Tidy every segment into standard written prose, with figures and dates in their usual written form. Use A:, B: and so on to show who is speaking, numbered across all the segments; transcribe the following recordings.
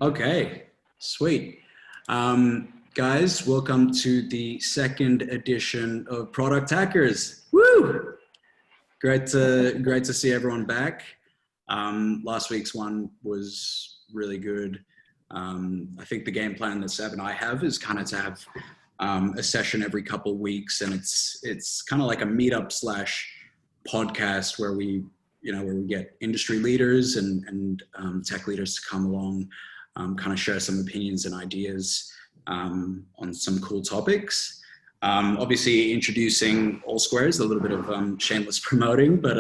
A: Okay, sweet. Guys, welcome to the second edition of Product Hackers. Woo! Great to see everyone back. Last week's one was really good. I think the game plan that Seb and I have is kind of to have a session every couple of weeks, and it's kind of like a meetup slash podcast where we get industry leaders and tech leaders to come along, kind of share some opinions and ideas on some cool topics. Obviously, introducing All Squares, a little bit of shameless promoting, but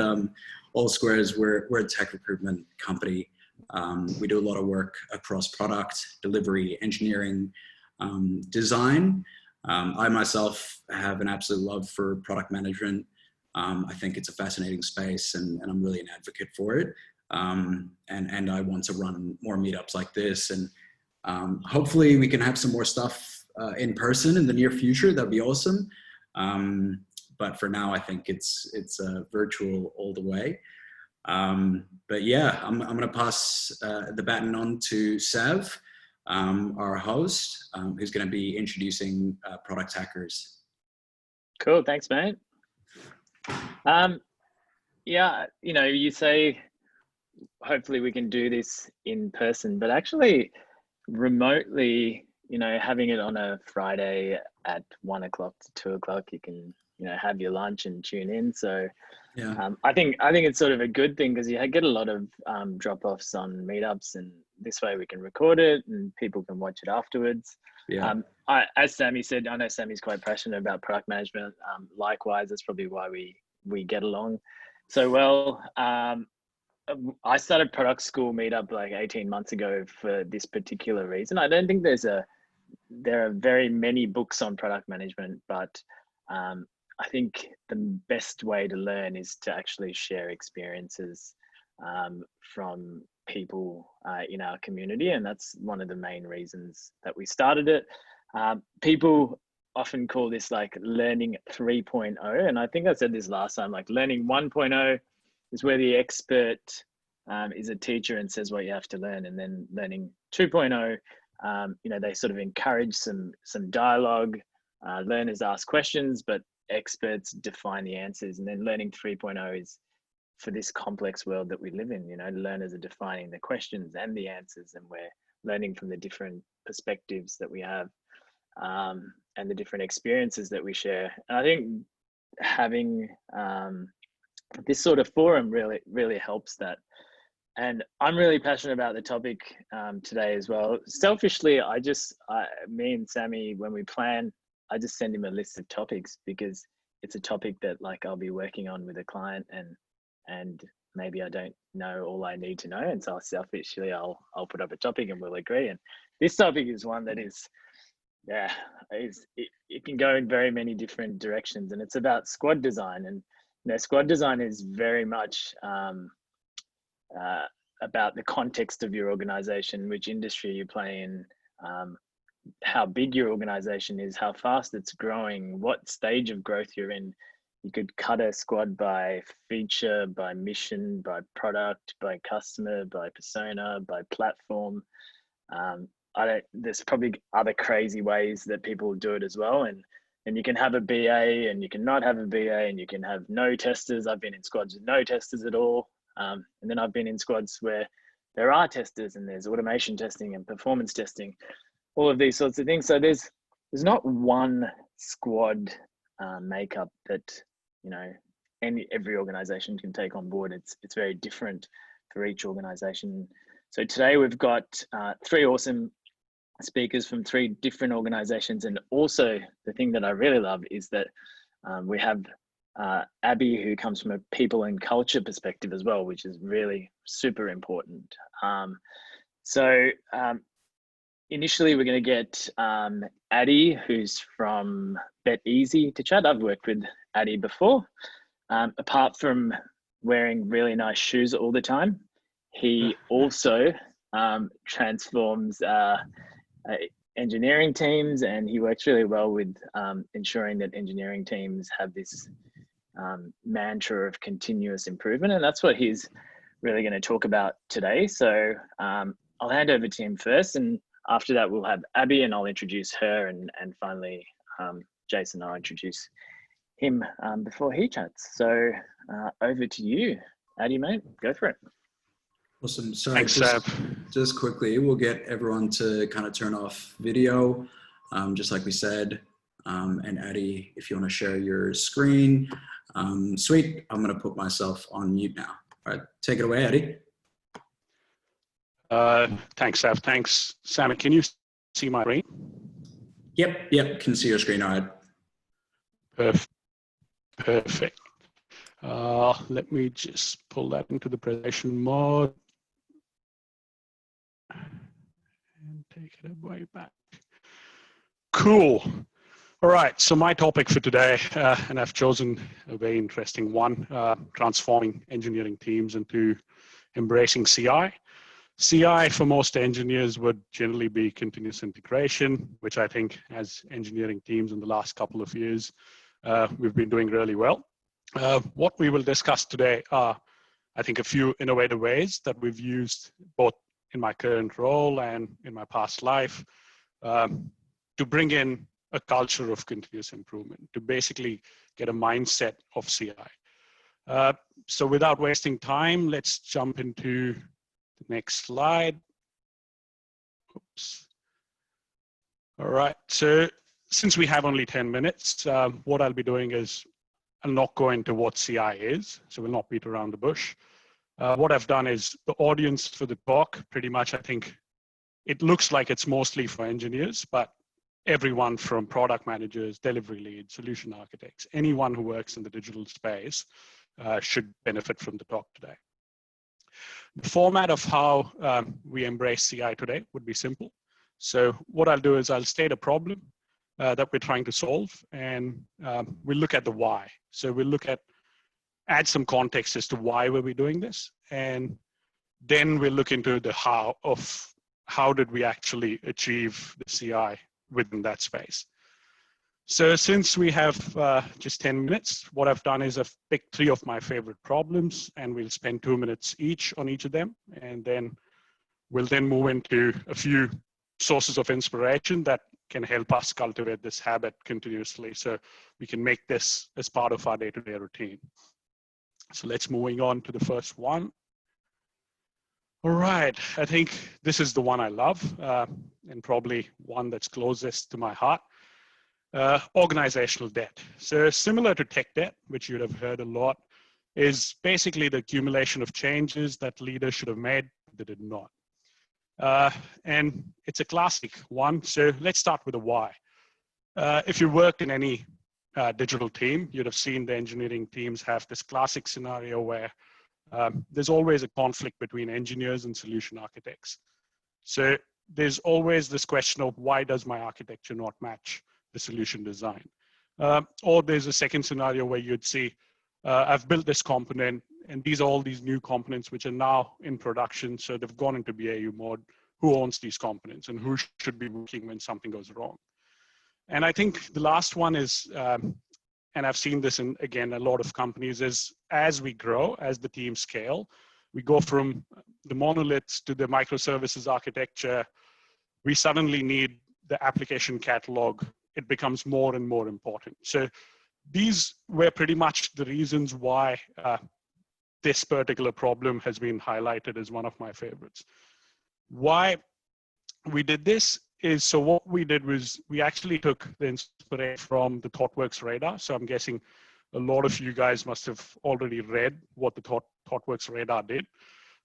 A: All Squares, we're a tech recruitment company. We do a lot of work across product, delivery, engineering, design. I myself have an absolute love for product management. I think it's a fascinating space, and I'm really an advocate for it. And I want to run more meetups like this, and hopefully we can have some more stuff in person in the near future. That'd be awesome. But for now, I think it's virtual all the way. But yeah, I'm going to pass the baton on to Sav, our host, who's going to be introducing Product Hackers.
B: Cool, thanks, mate. Yeah, you say hopefully we can do this in person, but actually remotely, having it on a Friday at 1 o'clock to 2 o'clock, you can, have your lunch and tune in. So
A: yeah.
B: I think it's sort of a good thing because you get a lot of drop-offs on meetups, and this way we can record it and people can watch it afterwards.
A: Yeah.
B: As Sammy said, I know Sammy's quite passionate about product management. Likewise, that's probably why we get along so well. I started product school meetup like 18 months ago for this particular reason. I don't think there are very many books on product management, but I think the best way to learn is to actually share experiences from people in our community. And that's one of the main reasons that we started it. People often call this like learning 3.0. And I think I said this last time, like learning 1.0 is where the expert is a teacher and says what you have to learn. And then learning 2.0, they sort of encourage some dialogue. Learners ask questions, but experts define the answers. And then learning 3.0 is for this complex world that we live in. Learners are defining the questions and the answers, and we're learning from the different perspectives that we have and the different experiences that we share. And I think having this sort of forum really helps that. And I'm really passionate about the topic today as well. Selfishly, me and Sammy, when we plan, I just send him a list of topics because it's a topic that like I'll be working on with a client, and maybe I don't know all I need to know. And so selfishly, I'll put up a topic and we'll agree. And this topic is one that is, it can go in very many different directions, and it's about squad design. And squad design is very much about the context of your organization, which industry you play in, how big your organization is, how fast it's growing, what stage of growth you're in. You could cut a squad by feature, by mission, by product, by customer, by persona, by platform. There's probably other crazy ways that people do it as well. And you can have a BA and you can not have a BA, and you can have no testers. I've been in squads with no testers at all. And then I've been in squads where there are testers, and there's automation testing and performance testing, all of these sorts of things. So there's not one squad makeup that every organization can take on board. It's very different for each organization. So today we've got 3 awesome speakers from 3 different organizations, and also the thing that I really love is that we have Abby, who comes from a people and culture perspective as well, which is really super important. Initially, we're going to get Addy, who's from Bet Easy, to chat. I've worked with Addy before. Apart from wearing really nice shoes all the time, he also transforms engineering teams, and he works really well with ensuring that engineering teams have this mantra of continuous improvement. And that's what he's really going to talk about today. So I'll hand over to him first, and after that we'll have Abby, and I'll introduce her, and finally Jason, I'll introduce him before he chats. So over to you, Addy, mate. Go for it.
A: Awesome. Sorry,
C: Thanks,
A: just quickly, we'll get everyone to kind of turn off video, just like we said. And Addy, if you want to share your screen. Sweet. I'm going to put myself on mute now. All right, take it away, Addy.
C: Thanks, Sav. Thanks, Sam. Can you see my screen?
A: Yep. Can see your screen. All right.
C: Perfect. Let me just pull that into the presentation mode and take it way back. Cool. All right, so my topic for today, and I've chosen a very interesting one, transforming engineering teams into embracing CI. CI for most engineers would generally be continuous integration, which I think as engineering teams in the last couple of years, we've been doing really well. What we will discuss today are, I think, a few innovative ways that we've used both in my current role and in my past life to bring in a culture of continuous improvement, to basically get a mindset of CI. So without wasting time, let's jump into the next slide. Oops. All right, so since we have only 10 minutes, what I'll be doing is I'll not go into what CI is, so we'll not beat around the bush. What I've done is the audience for the talk, pretty much, I think it looks like it's mostly for engineers, but everyone from product managers, delivery leads, solution architects, anyone who works in the digital space should benefit from the talk today. The format of how we embrace CI today would be simple. So what I'll do is I'll state a problem that we're trying to solve, and we'll look at the why. So we'll add some context as to why were we doing this, and then we'll look into the how did we actually achieve the CI within that space. So since we have just 10 minutes, what I've done is I've picked 3 of my favorite problems, and we'll spend 2 minutes each on each of them. And then we'll move into a few sources of inspiration that can help us cultivate this habit continuously, so we can make this as part of our day-to-day routine. So let's moving on to the first one. All right, I think this is the one I love, and probably one that's closest to my heart. Organizational debt. So similar to tech debt, which you'd have heard a lot, is basically the accumulation of changes that leaders should have made, but they did not. And it's a classic one. So let's start with the why. If you worked in any digital team, you'd have seen the engineering teams have this classic scenario where there's always a conflict between engineers and solution architects. So there's always this question of why does my architecture not match the solution design? Or there's a second scenario where you'd see, I've built this component, and these are all these new components which are now in production. So they've gone into BAU mode. Who owns these components, and who should be working when something goes wrong? And I think the last one is, and I've seen this in, again, a lot of companies, is as we grow, as the team scale, we go from the monoliths to the microservices architecture. We suddenly need the application catalog. It becomes more and more important. So these were pretty much the reasons why this particular problem has been highlighted as one of my favorites. Why we did this is, so what we did was we actually took the inspiration from the ThoughtWorks radar. So I'm guessing a lot of you guys must have already read what the ThoughtWorks radar did.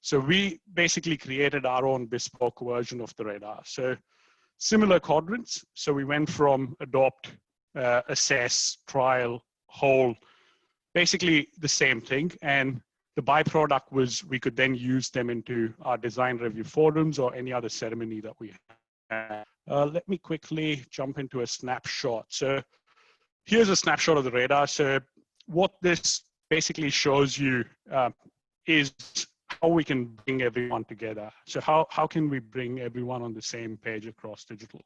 C: So we basically created our own bespoke version of the radar. So similar quadrants. So we went from adopt, assess, trial, hold, basically the same thing. And the byproduct was we could then use them into our design review forums or any other ceremony that we have. Let me quickly jump into a snapshot. So here's a snapshot of the radar. So what this basically shows you is how we can bring everyone together. So how can we bring everyone on the same page across digital?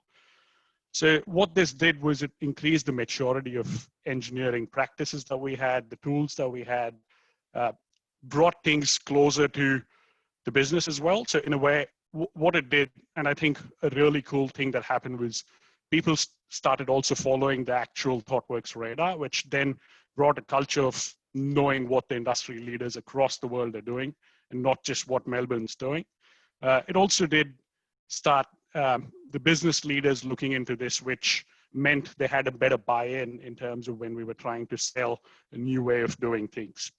C: So what this did was it increased the maturity of engineering practices that we had, the tools that we had, brought things closer to the business as well. So in a way, what it did, and I think a really cool thing that happened was people started also following the actual ThoughtWorks radar, which then brought a culture of knowing what the industry leaders across the world are doing and not just what Melbourne's doing. It also did start the business leaders looking into this, which meant they had a better buy-in in terms of when we were trying to sell a new way of doing things.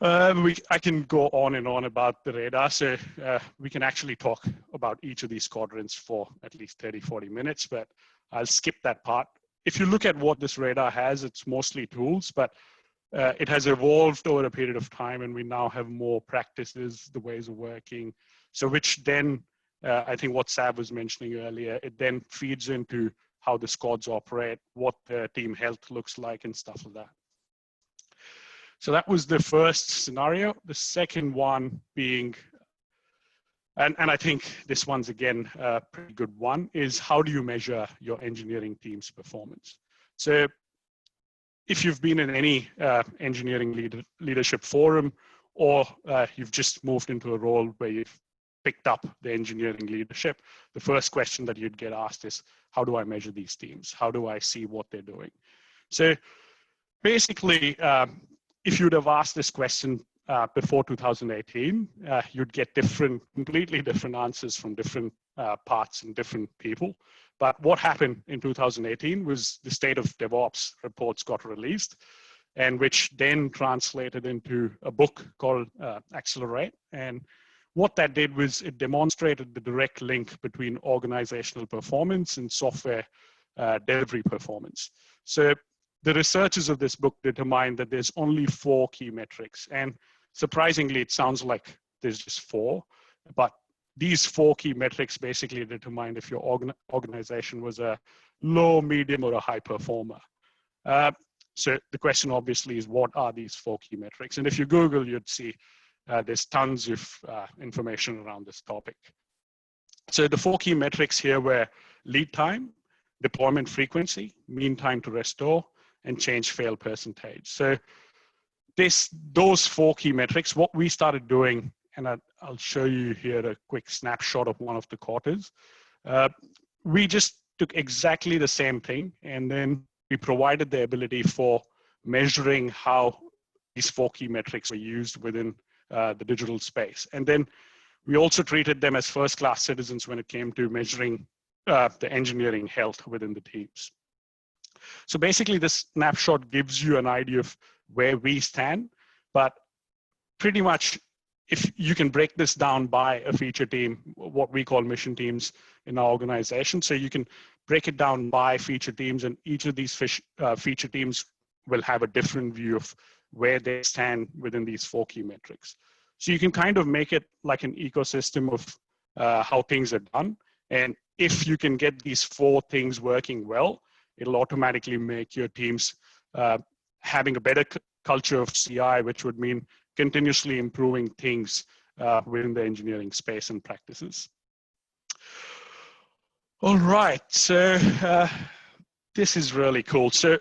C: I can go on and on about the radar, so we can actually talk about each of these quadrants for at least 30, 40 minutes, but I'll skip that part. If you look at what this radar has, it's mostly tools, but it has evolved over a period of time, and we now have more practices, the ways of working. So which then, I think what Sav was mentioning earlier, it then feeds into how the squads operate, what the team health looks like and stuff like that. So that was the first scenario. The second one being, and I think this one's again a pretty good one, is how do you measure your engineering team's performance? So if you've been in any engineering leadership forum, or you've just moved into a role where you've picked up the engineering leadership, the first question that you'd get asked is, how do I measure these teams? How do I see what they're doing? So basically, if you'd have asked this question before 2018, you'd get completely different answers from different parts and different people. But what happened in 2018 was the state of DevOps reports got released, and which then translated into a book called Accelerate. And what that did was it demonstrated the direct link between organizational performance and software delivery performance. So the researchers of this book determined that there's only 4 key metrics. And surprisingly, it sounds like there's just 4, but these 4 key metrics basically determined if your organization was a low, medium, or a high performer. So the question obviously is, what are these 4 key metrics? And if you Google, you'd see there's tons of information around this topic. So the 4 key metrics here were lead time, deployment frequency, mean time to restore, and change fail percentage. So those 4 key metrics, what we started doing, and I'll show you here a quick snapshot of one of the quarters. We just took exactly the same thing, and then we provided the ability for measuring how these 4 key metrics were used within the digital space. And then we also treated them as first-class citizens when it came to measuring the engineering health within the teams. So basically, this snapshot gives you an idea of where we stand, but pretty much if you can break this down by a feature team, what we call mission teams in our organization. So you can break it down by feature teams, and each of these feature teams will have a different view of where they stand within these 4 key metrics. So you can kind of make it like an ecosystem of how things are done. And if you can get these 4 things working well, it'll automatically make your teams having a better culture of CI, which would mean continuously improving things within the engineering space and practices. All right, so this is really cool. So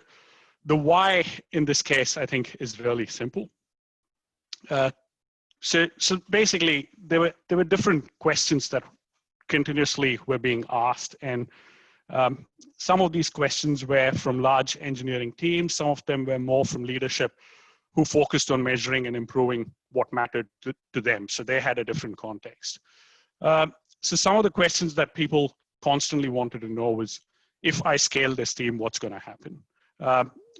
C: the why in this case, I think, is really simple. So basically, there were different questions that continuously were being asked, and some of these questions were from large engineering teams. Some of them were more from leadership who focused on measuring and improving what mattered to them. So they had a different context. So some of the questions that people constantly wanted to know was, if I scale this team, what's going to happen?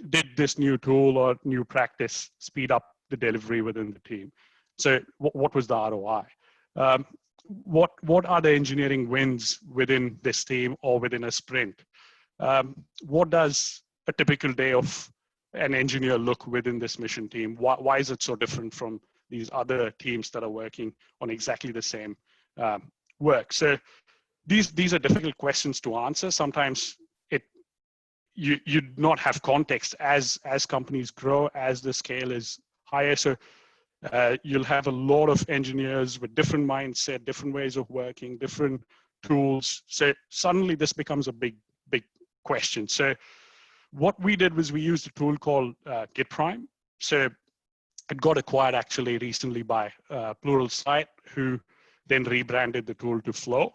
C: Did this new tool or new practice speed up the delivery within the team? So what was the ROI? What are the engineering wins within this team or within a sprint? What does a typical day of an engineer look within this mission team? Why is it so different from these other teams that are working on exactly the same work? So these are difficult questions to answer. Sometimes you not have context as companies grow, as the scale is higher. So you'll have a lot of engineers with different mindset, different ways of working, different tools. So suddenly this becomes a big question. So what we did was we used a tool called Git Prime. So it got acquired actually recently by Pluralsight, who then rebranded the tool to Flow.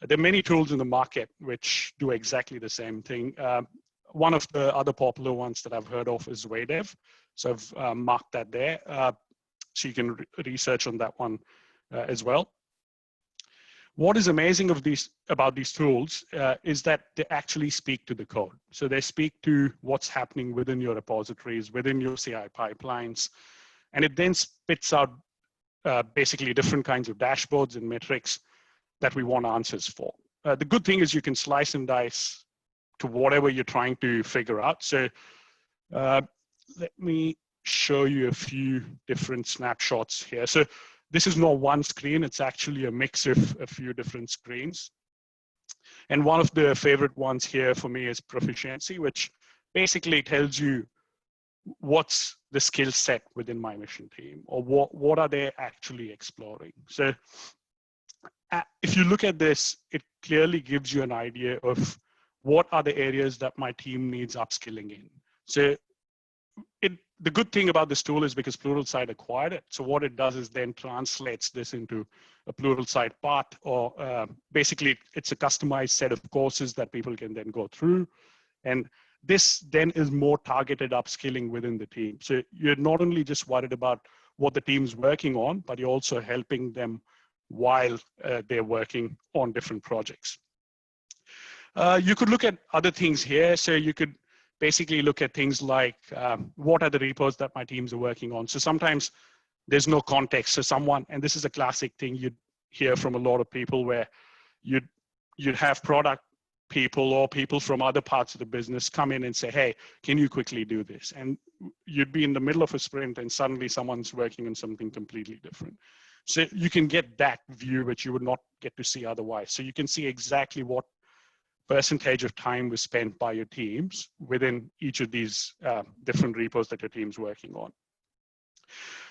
C: There are many tools in the market which do exactly the same thing. One of the other popular ones that I've heard of is Waydev. So I've marked that there. So you can research on that one as well. What is amazing about these tools is that they actually speak to the code. So they speak to what's happening within your repositories, within your CI pipelines, and it then spits out basically different kinds of dashboards and metrics that we want answers for. The good thing is you can slice and dice to whatever you're trying to figure out. So let me show you a few different snapshots here. So this is not one screen, it's actually a mix of a few different screens. And one of the favorite ones here for me is proficiency, which basically tells you what's the skill set within my mission team, or what are they actually exploring. So if you look at this, it clearly gives you an idea of what are the areas that my team needs upskilling in. So the good thing about this tool is because Pluralsight acquired it. So what it does is then translates this into a Pluralsight path, or basically it's a customized set of courses that people can then go through. And this then is more targeted upskilling within the team. So you're not only just worried about what the team's working on, but you're also helping them while they're working on different projects. You could look at other things here. So you could basically look at things like what are the repos that my teams are working on. So sometimes there's no context. So someone, and this is a classic thing you'd hear from a lot of people, where you'd have product people or people from other parts of the business come in and say, hey, can you quickly do this? And you'd be in the middle of a sprint and suddenly someone's working on something completely different. So you can get that view, which you would not get to see otherwise. So you can see exactly what percentage of time was spent by your teams within each of these different repos that your team's working on.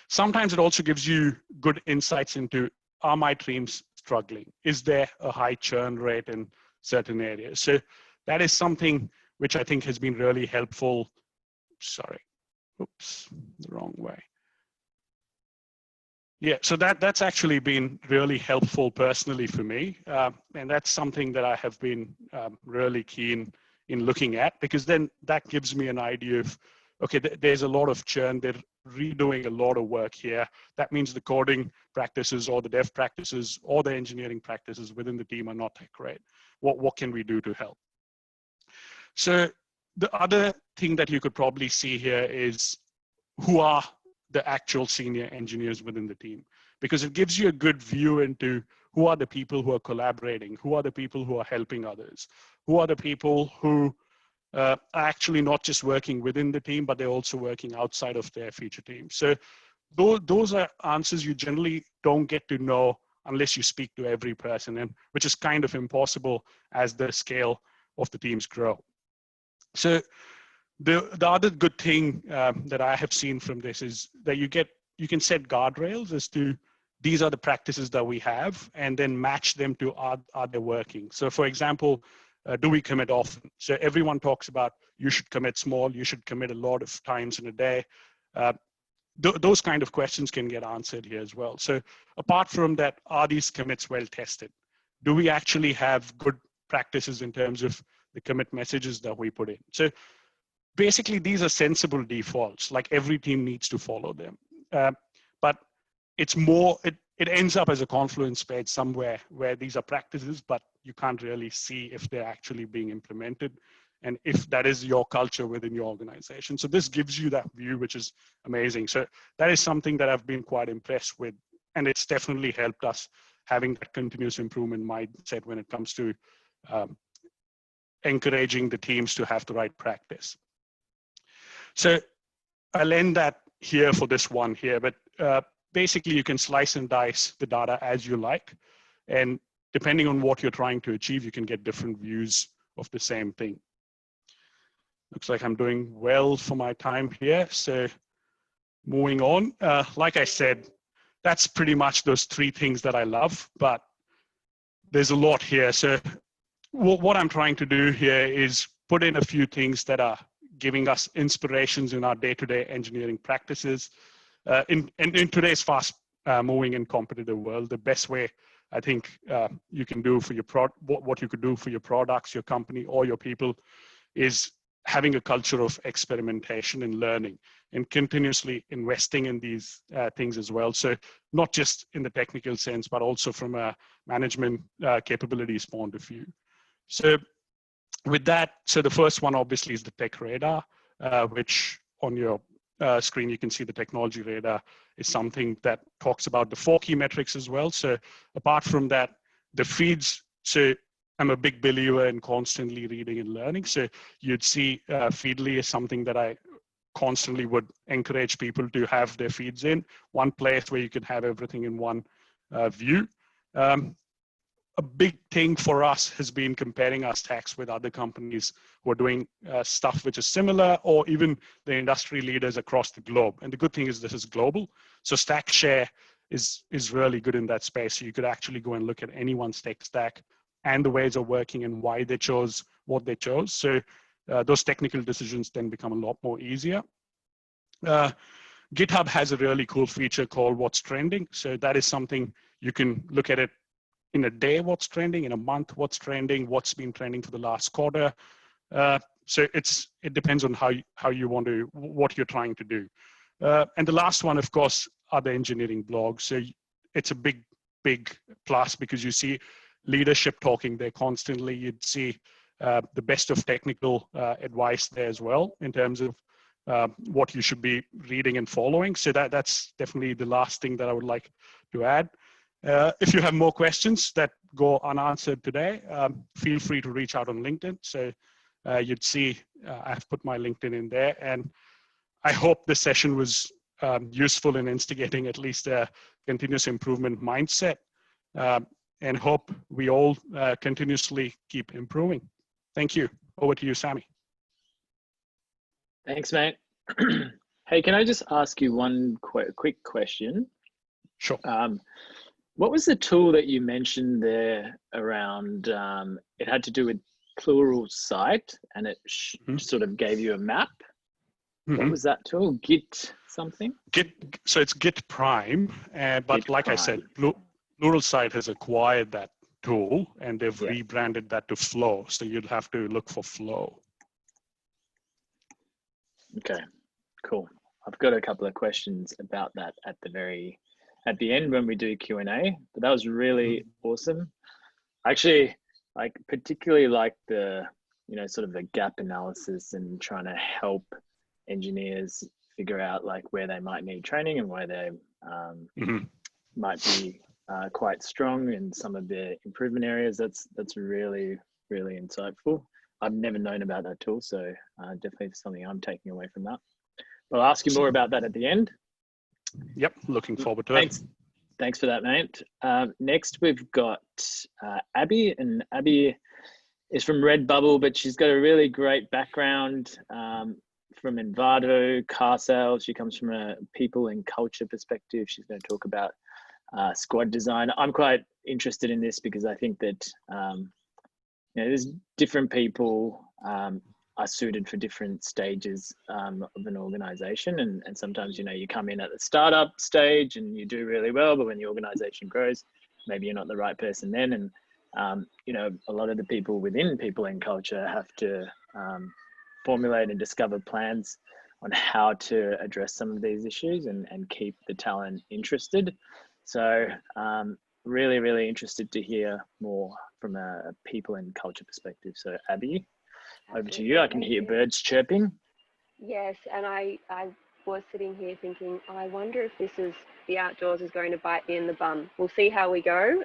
C: Sometimes it also gives you good insights into, are my teams struggling? Is there a high churn rate in certain areas? So that is something which I think has been really helpful. Sorry, oops, the wrong way. Yeah, so that's actually been really helpful personally for me. And that's something that I have been really keen in looking at, because then that gives me an idea of, okay, there's a lot of churn. They're redoing a lot of work here. That means the coding practices or the dev practices or the engineering practices within the team are not that great. What can we do to help? So the other thing that you could probably see here is who are the actual senior engineers within the team, because it gives you a good view into who are the people who are collaborating, who are the people who are helping others, who are the people who are actually not just working within the team, but they're also working outside of their feature team. So those are answers you generally don't get to know unless you speak to every person, and which is kind of impossible as the scale of the teams grow. So the other good thing that I have seen from this is that you can set guardrails as to these are the practices that we have, and then match them to are they working. So for example, do we commit often? So everyone talks about you should commit small, you should commit a lot of times in a day. Those kind of questions can get answered here as well. So apart from that, are these commits well tested? Do we actually have good practices in terms of the commit messages that we put in? So basically, these are sensible defaults, like every team needs to follow them. But it's more, it ends up as a Confluence page somewhere where these are practices, but you can't really see if they're actually being implemented and if that is your culture within your organization. So this gives you that view, which is amazing. So that is something that I've been quite impressed with. And it's definitely helped us having that continuous improvement mindset when it comes to encouraging the teams to have the right practice. So I'll end that here for this one here, but basically you can slice and dice the data as you like. And depending on what you're trying to achieve, you can get different views of the same thing. Looks like I'm doing well for my time here. So moving on, like I said, that's pretty much those three things that I love, but there's a lot here. So what I'm trying to do here is put in a few things that are giving us inspirations in our day-to-day engineering practices. In today's fast moving and competitive world, the best way I think you can do for your what you could do for your products, your company, or your people is having a culture of experimentation and learning and continuously investing in these things as well. So not just in the technical sense, but also from a management capabilities point of view. So with that, so the first one obviously is the tech radar, which on your screen you can see the technology radar is something that talks about the 4 key metrics as well. So apart from that, the feeds, so I'm a big believer in constantly reading and learning. So you'd see Feedly is something that I constantly would encourage people to have their feeds in one place where you can have everything in one view. A big thing for us has been comparing our stacks with other companies who are doing stuff which is similar, or even the industry leaders across the globe. And the good thing is this is global. So StackShare is really good in that space. So you could actually go and look at anyone's tech stack and the ways of working and why they chose what they chose. So those technical decisions then become a lot more easier. GitHub has a really cool feature called What's Trending. So that is something you can look at it in a day, what's trending, in a month, what's trending, what's been trending for the last quarter. So it depends on how you want to, what you're trying to do. And the last one, of course, are the engineering blogs. So it's a big plus because you see leadership talking there constantly. You'd see the best of technical advice there as well in terms of what you should be reading and following. So that's definitely the last thing that I would like to add. If you have more questions that go unanswered today, feel free to reach out on LinkedIn. So you'd see I've put my LinkedIn in there, and I hope this session was useful in instigating at least a continuous improvement mindset, and hope we all continuously keep improving. Thank you. Over to you, Sammy.
B: Thanks, mate. Hey, can I just ask you one quick question?
C: Sure.
B: What was the tool that you mentioned there around, it had to do with Pluralsight, and it sort of gave you a map? What was that tool? Git something?
C: So it's Git Prime, but
B: Git
C: like
B: Prime.
C: I said, Pluralsight has acquired that tool and they've rebranded that to Flow. So you'd have to look for Flow.
B: Okay, cool. I've got a couple of questions about that at the end when we do Q&A, but that was really awesome. Actually, particularly like the, sort of the gap analysis and trying to help engineers figure out like where they might need training and where they might be quite strong in some of their improvement areas. That's really, really insightful. I've never known about that tool, so definitely something I'm taking away from that. But I'll ask you more about that at the end.
C: Yep, looking forward to it.
B: Thanks for that, mate. Next, we've got Abby, and Abby is from Redbubble, but she's got a really great background from Envato, car sales. She comes from a people and culture perspective. She's going to talk about squad design. I'm quite interested in this because I think that there's different people are suited for different stages of an organization, and sometimes you come in at the startup stage and you do really well, but when the organization grows, maybe you're not the right person then. And a lot of the people within people and culture have to formulate and discover plans on how to address some of these issues and keep the talent interested. So really, really interested to hear more from a people and culture perspective. So Abby, over to you. I can hear birds chirping.
D: Yes, and I was sitting here thinking, I wonder if the outdoors is going to bite me in the bum. We'll see how we go.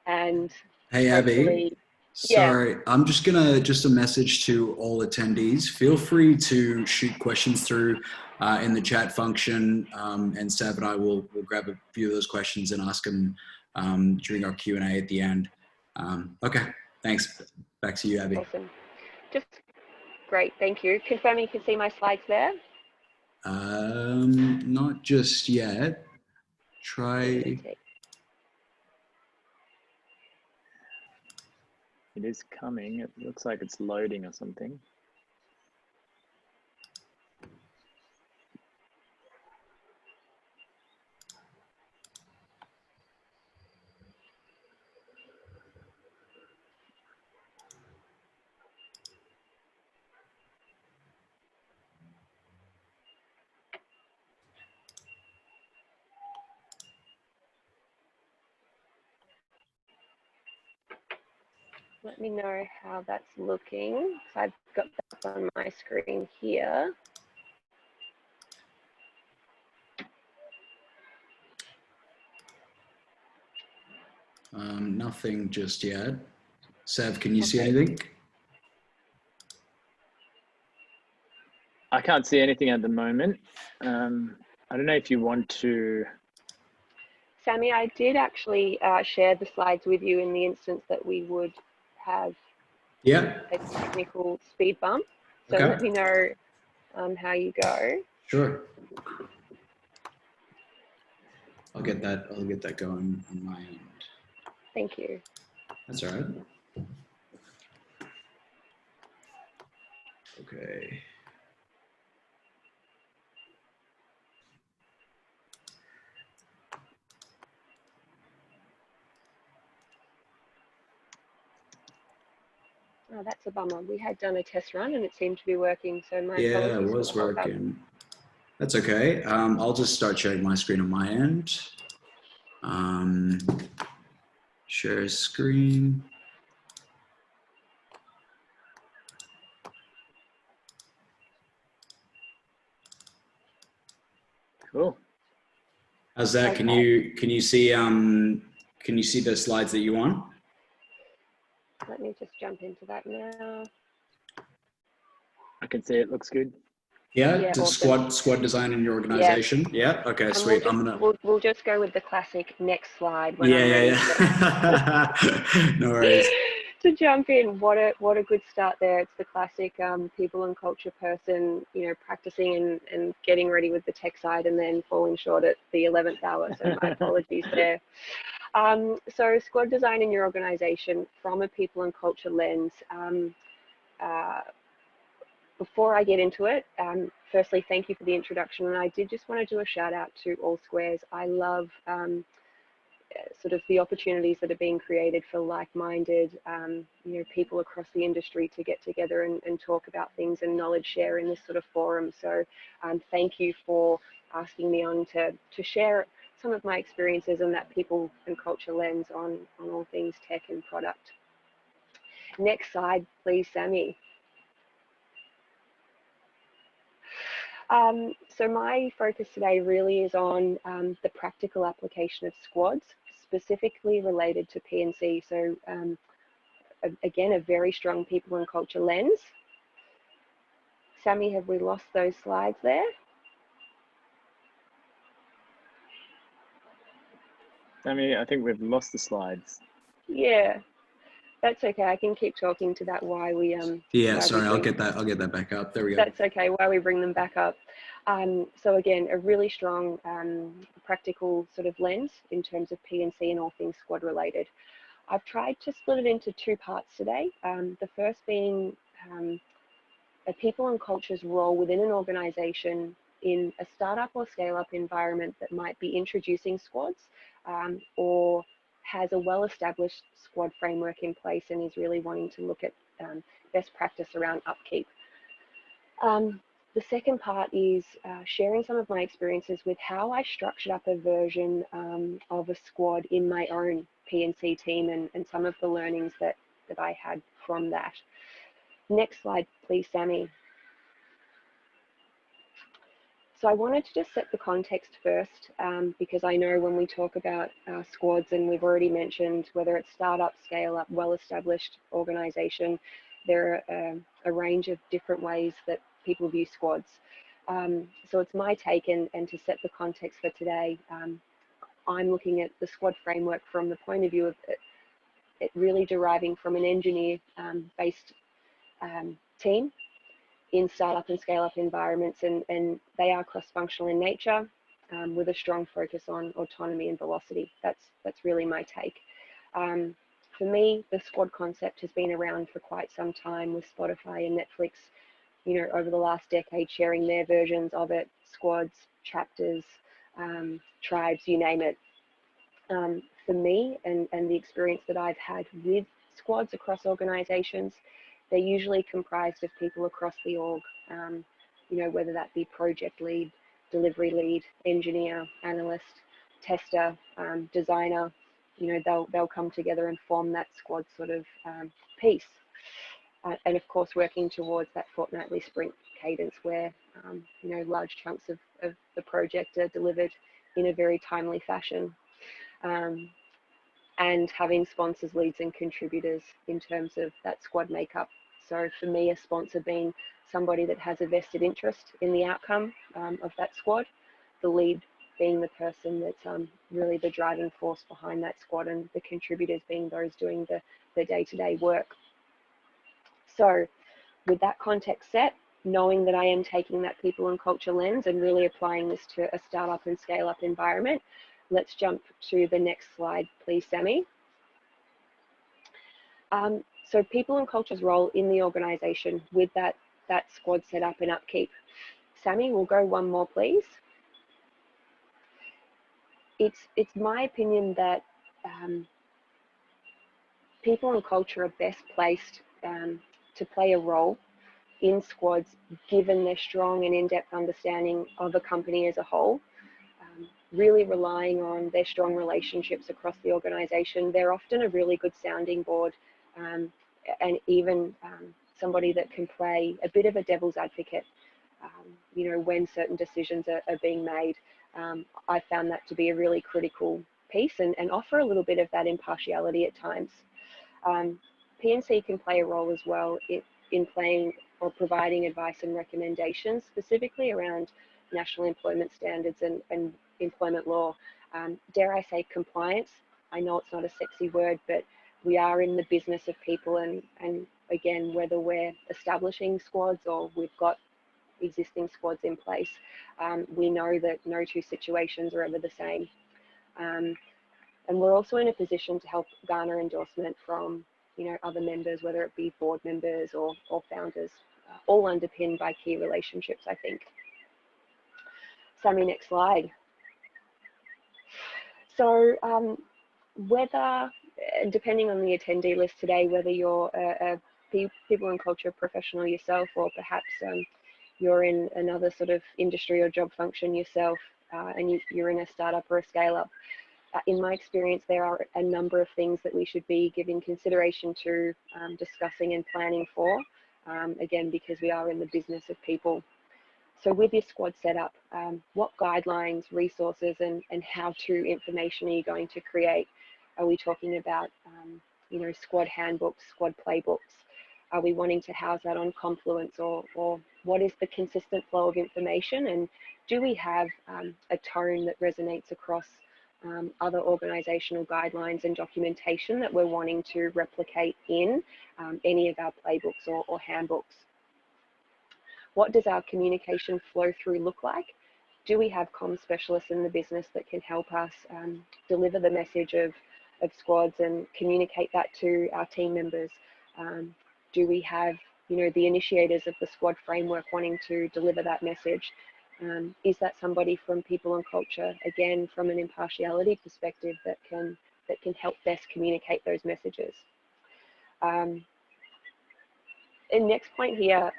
D: And
A: hey, Abby. Sorry, I'm just a message to all attendees. Feel free to shoot questions through in the chat function, and Sav and I will grab a few of those questions and ask them during our Q&A at the end. Okay, thanks. Back to you, Abby.
D: Awesome. Just great, thank you. Confirming you can see my slides there?
A: Not just yet. Try.
B: It is coming. It looks like it's loading or something.
D: let me know how that's looking. So I've got that on my screen here.
A: Nothing just yet. Sav, can you see
D: Okay.
A: anything?
B: I can't see anything at the moment. I don't know if you want to.
D: Sammy, I did actually share the slides with you in the instance that we would have
A: Yeah.
D: a technical speed bump. So
A: Okay.
D: let me know how you go.
A: Sure. I'll get that going on my end.
D: Thank you.
A: That's all right. Okay.
D: Oh, that's a bummer. We had done a test run and it seemed to be working. So my
A: Yeah,
D: apologies
A: it
D: for
A: was
D: the hold up.
A: working. That's okay. I'll just start sharing my screen on my end. Share screen.
B: Cool.
A: How's that?
D: Okay.
A: Can you see the slides that you want?
D: Let me just jump into that now.
B: I can see it looks good.
A: Yeah,
D: Yeah,
A: to
D: awesome.
A: squad design in your organization. Yeah. Okay,
D: And
A: sweet. I'm gonna.
D: we'll just go with the classic next slide when
A: Yeah,
D: I'm ready
A: yeah. No worries.
D: to jump in. What a good start there. It's the classic people and culture person, you know, practicing and getting ready with the tech side and then falling short at the 11th hour. So my apologies there. So squad design in your organization from a people and culture lens. Before I get into it, firstly, thank you for the introduction. And I did just want to do a shout out to All Squares. I love sort of the opportunities that are being created for like-minded, you know, people across the industry to get together and talk about things and knowledge share in this sort of forum. So thank you for asking me on to share some of my experiences and that people and culture lens on all things tech and product. Next slide, please, Sammy. So my focus today really is on the practical application of squads, specifically related to P&C. So again, a very strong people and culture lens. Sammy, have we lost those slides there?
B: Sammy, I think we've lost the slides.
D: Yeah, that's okay. I can keep talking to that while we
A: Yeah, sorry. I'll get that back up. There we go.
D: That's okay, while we bring them back up. So again, a really strong practical sort of lens in terms of P&C and all things squad related. I've tried to split it into two parts today. The first being a people and culture's role within an organization in a startup or scale-up environment that might be introducing squads or has a well-established squad framework in place and is really wanting to look at best practice around upkeep. The second part is sharing some of my experiences with how I structured up a version of a squad in my own P&C team and some of the learnings that I had from that. Next slide, please, Sammy. So I wanted to just set the context first because I know when we talk about squads, and we've already mentioned whether it's startup, scale up, well-established organization, there are a range of different ways that people view squads. So it's my take, and to set the context for today, I'm looking at the squad framework from the point of view of it really deriving from an engineer-based team in startup and scale up environments, and they are cross-functional in nature with a strong focus on autonomy and velocity. That's really my take. For me, the squad concept has been around for quite some time, with Spotify and Netflix, you know, over the last decade sharing their versions of it, squads, chapters, tribes, you name it. For me and the experience that I've had with squads across organizations, they're usually comprised of people across the org, you know, whether that be project lead, delivery lead, engineer, analyst, tester, designer, they'll come together and form that squad sort of piece. And of course, working towards that fortnightly sprint cadence where, large chunks of the project are delivered in a very timely fashion. And having sponsors, leads and contributors in terms of that squad makeup. So for me, a sponsor being somebody that has a vested interest in the outcome of that squad, the lead being the person that's really the driving force behind that squad, and the contributors being those doing the day-to-day work. So with that context set, knowing that I am taking that people and culture lens and really applying this to a startup and scale up environment, let's jump to the next slide, please, Sammy. So people and culture's role in the organization with that squad setup and upkeep. Sammy, we'll go one more, please. It's my opinion that people and culture are best placed to play a role in squads, given their strong and in-depth understanding of a company as a whole, really relying on their strong relationships across the organization. They're often a really good sounding board, and even somebody that can play a bit of a devil's advocate, when certain decisions are being made. I found that to be a really critical piece and offer a little bit of that impartiality at times. P&C can play a role as well in playing or providing advice and recommendations, specifically around national employment standards and employment law. Dare I say compliance? I know it's not a sexy word, but we are in the business of people, and again, whether we're establishing squads or we've got existing squads in place, we know that no two situations are ever the same. And we're also in a position to help garner endorsement from other members, whether it be board members or founders, all underpinned by key relationships, I think. Sammy, next slide. So whether, depending on the attendee list today, whether you're a people and culture professional yourself, or perhaps you're in another sort of industry or job function yourself, and you're in a startup or a scale up, in my experience, there are a number of things that we should be giving consideration to, discussing and planning for, again, because we are in the business of people. So with your squad setup, what guidelines, resources, and how-to information are you going to create? Are we talking about, squad handbooks, squad playbooks? Are we wanting to house that on Confluence, or what is the consistent flow of information? And do we have a tone that resonates across other organizational guidelines and documentation that we're wanting to replicate in any of our playbooks or handbooks? What does our communication flow through look like? Do we have comm specialists in the business that can help us deliver the message of squads and communicate that to our team members? Do we have, the initiators of the squad framework wanting to deliver that message? Is that somebody from people and culture, again, from an impartiality perspective, that can help best communicate those messages? And next point here,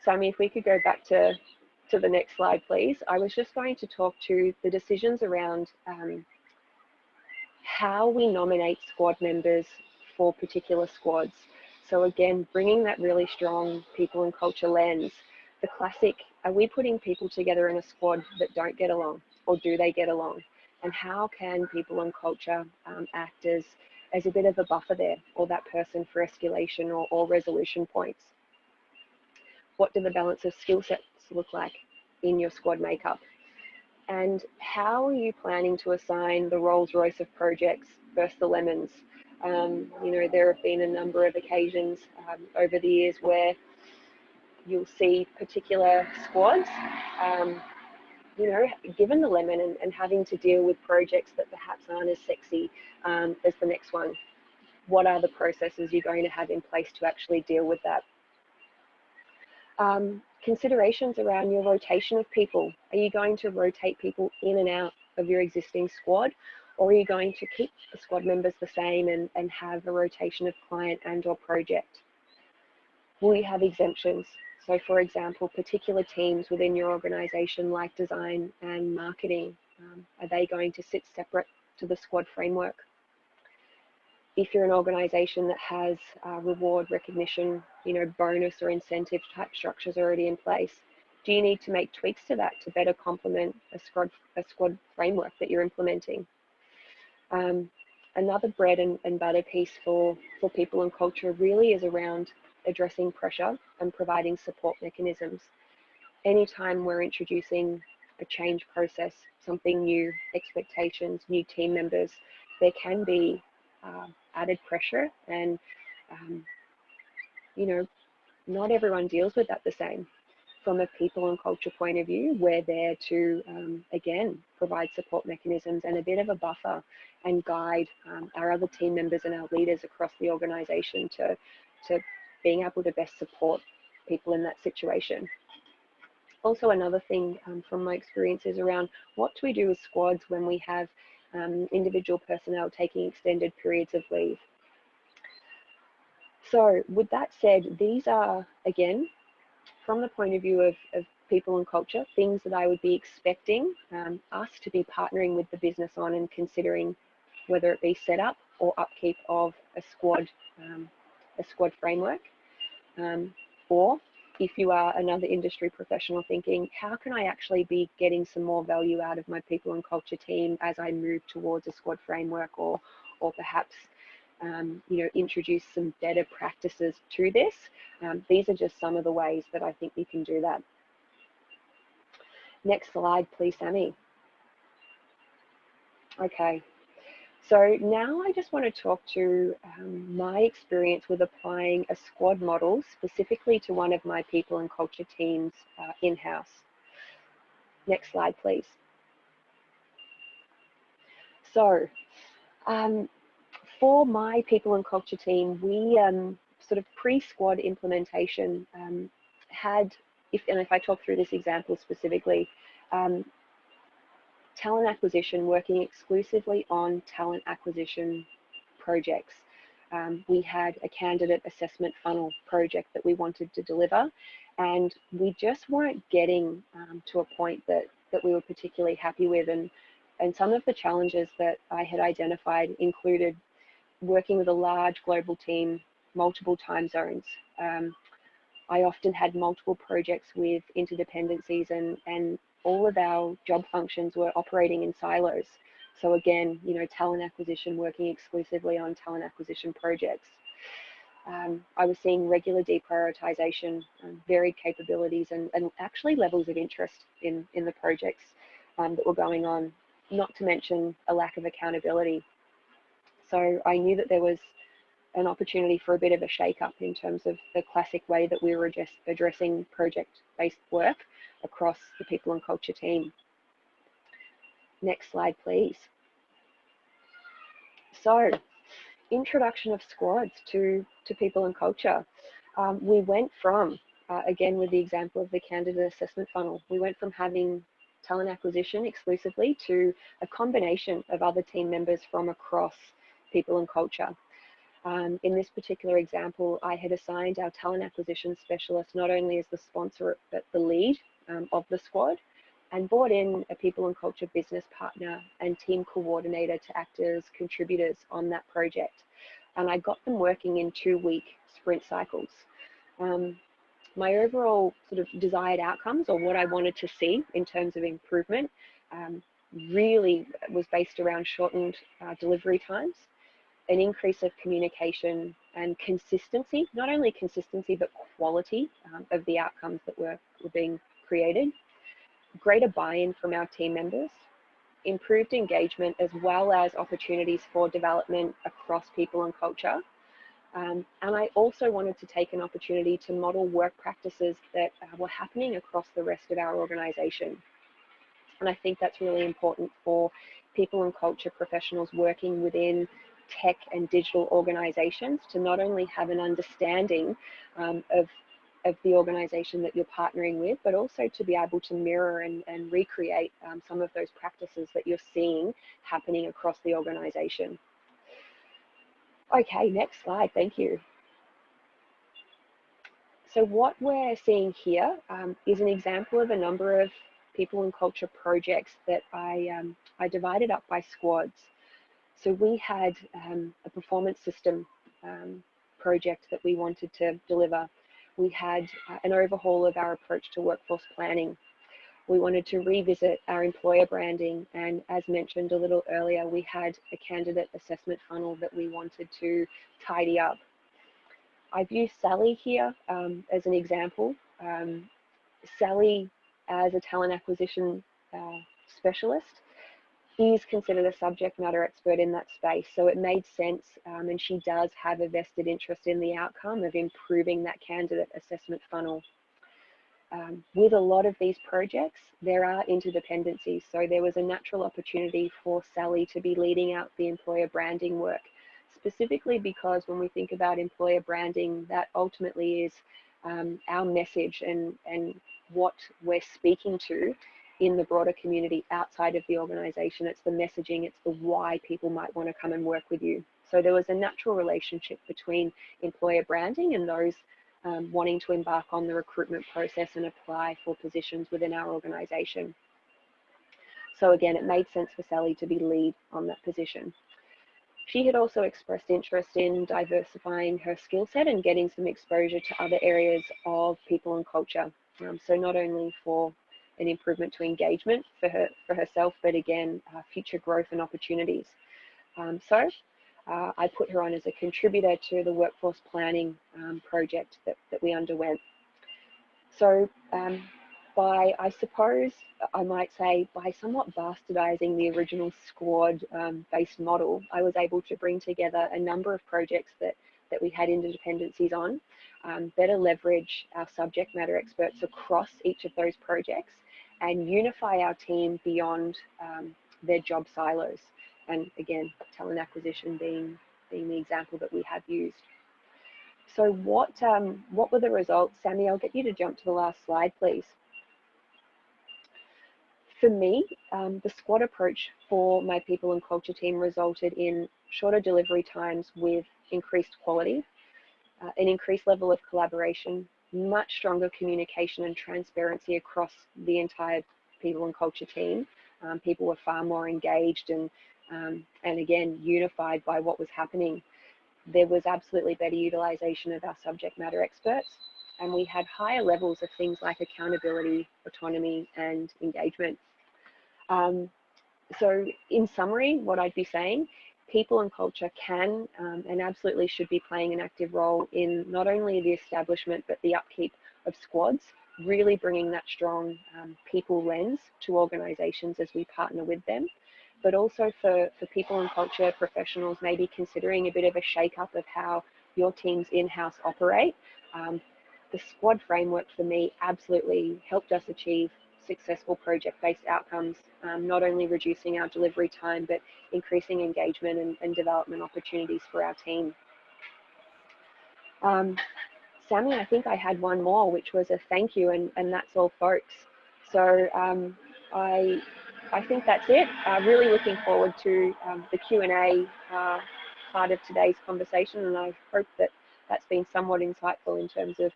D: Sammy, if we could go back to the next slide, please. I was just going to talk to the decisions around how we nominate squad members for particular squads. So again, bringing that really strong people and culture lens. The classic, are we putting people together in a squad that don't get along, or do they get along? And how can people and culture act as a bit of a buffer there, or that person for escalation or resolution points? What do the balance of skill sets look like in your squad makeup? And how are you planning to assign the Rolls Royce of projects versus the lemons? There have been a number of occasions over the years where you'll see particular squads, given the lemon and having to deal with projects that perhaps aren't as sexy as the next one. What are the processes you're going to have in place to actually deal with that? Considerations around your rotation of people. Are you going to rotate people in and out of your existing squad, or are you going to keep the squad members the same and have a rotation of client and or project? Will you have exemptions? So for example, particular teams within your organization like design and marketing, are they going to sit separate to the squad framework? If you're an organization that has reward recognition, bonus or incentive type structures already in place, do you need to make tweaks to that to better complement a squad framework that you're implementing? Another bread and butter piece for people and culture really is around addressing pressure and providing support mechanisms. Anytime we're introducing a change process, something new, expectations, new team members, there can be added pressure, and not everyone deals with that the same. From a people and culture point of view, we're there to again provide support mechanisms and a bit of a buffer and guide our other team members and our leaders across the organization to being able to best support people in that situation. Also, another thing from my experience is around what do we do with squads when we have individual personnel taking extended periods of leave. So with that said, these are, again, from the point of view of people and culture, things that I would be expecting us to be partnering with the business on and considering, whether it be setup or upkeep of a squad framework, or if you are another industry professional thinking, how can I actually be getting some more value out of my people and culture team as I move towards a squad framework, or perhaps introduce some better practices to this. These are just some of the ways that I think you can do that. Next slide, please, Sammy. Okay. So now I just want to talk to my experience with applying a squad model specifically to one of my people and culture teams in-house. Next slide, please. So for my people and culture team, we sort of pre-squad implementation had, if I talk through this example specifically, talent acquisition, working exclusively on talent acquisition projects. We had a candidate assessment funnel project that we wanted to deliver, and we just weren't getting to a point that we were particularly happy with. And some of the challenges that I had identified included working with a large global team, multiple time zones. I often had multiple projects with interdependencies, and all of our job functions were operating in silos. So again, talent acquisition, working exclusively on talent acquisition projects. I was seeing regular deprioritization, varied capabilities, and actually levels of interest in the projects that were going on, not to mention a lack of accountability. So I knew that there was an opportunity for a bit of a shake-up in terms of the classic way that we were just addressing project-based work across the people and culture team. Next slide, please. So, introduction of squads to people and culture. We went from, again with the example of the candidate assessment funnel, we went from having talent acquisition exclusively to a combination of other team members from across people and culture. In this particular example, I had assigned our talent acquisition specialist not only as the sponsor but the lead of the squad, and brought in a people and culture business partner and team coordinator to act as contributors on that project. And I got them working in 2-week sprint cycles. My overall sort of desired outcomes, or what I wanted to see in terms of improvement, really was based around shortened delivery times, an increase of communication and consistency, not only consistency, but quality of the outcomes that were being created, greater buy-in from our team members, improved engagement, as well as opportunities for development across people and culture. And I also wanted to take an opportunity to model work practices that were happening across the rest of our organization. And I think that's really important for people and culture professionals working within tech and digital organizations to not only have an understanding of the organization that you're partnering with, but also to be able to mirror and recreate some of those practices that you're seeing happening across the organization. Okay, next slide, thank you. So what we're seeing here is an example of a number of people and culture projects that I divided up by squads. So we had a performance system project that we wanted to deliver. We had an overhaul of our approach to workforce planning. We wanted to revisit our employer branding, and as mentioned a little earlier, we had a candidate assessment funnel that we wanted to tidy up. I've used Sally here as an example. Sally, as a talent acquisition specialist, is considered a subject matter expert in that space. So it made sense, and she does have a vested interest in the outcome of improving that candidate assessment funnel. With a lot of these projects, there are interdependencies. So there was a natural opportunity for Sally to be leading out the employer branding work, specifically because when we think about employer branding, that ultimately is our message and what we're speaking to in the broader community outside of the organization. It's the messaging, it's the why people might want to come and work with you. So there was a natural relationship between employer branding and those wanting to embark on the recruitment process and apply for positions within our organization. So again, it made sense for Sally to be lead on that position. She had also expressed interest in diversifying her skill set and getting some exposure to other areas of people and culture. So not only for an improvement to engagement for herself, but again, future growth and opportunities. I put her on as a contributor to the workforce planning project that we underwent. So I suppose I might say, by somewhat bastardizing the original squad-based model, I was able to bring together a number of projects that we had interdependencies on, better leverage our subject matter experts across each of those projects, and unify our team beyond their job silos. And again, talent acquisition being the example that we have used. So what were the results? Sammy, I'll get you to jump to the last slide, please. For me, the squad approach for my people and culture team resulted in shorter delivery times with increased quality, an increased level of collaboration, much stronger communication and transparency across the entire people and culture team. People were far more engaged and again, unified by what was happening. There was absolutely better utilization of our subject matter experts, and we had higher levels of things like accountability, autonomy, and engagement. So in summary, what I'd be saying, people and culture can and absolutely should be playing an active role in not only the establishment, but the upkeep of squads, really bringing that strong people lens to organizations as we partner with them, but also for people and culture professionals maybe considering a bit of a shake-up of how your teams in-house operate. The squad framework for me absolutely helped us achieve successful project-based outcomes, not only reducing our delivery time, but increasing engagement and development opportunities for our team. Sammy, I think I had one more, which was a thank you, and that's all, folks. So I think that's it. Really looking forward to the Q&A part of today's conversation, and I hope that that's been somewhat insightful in terms of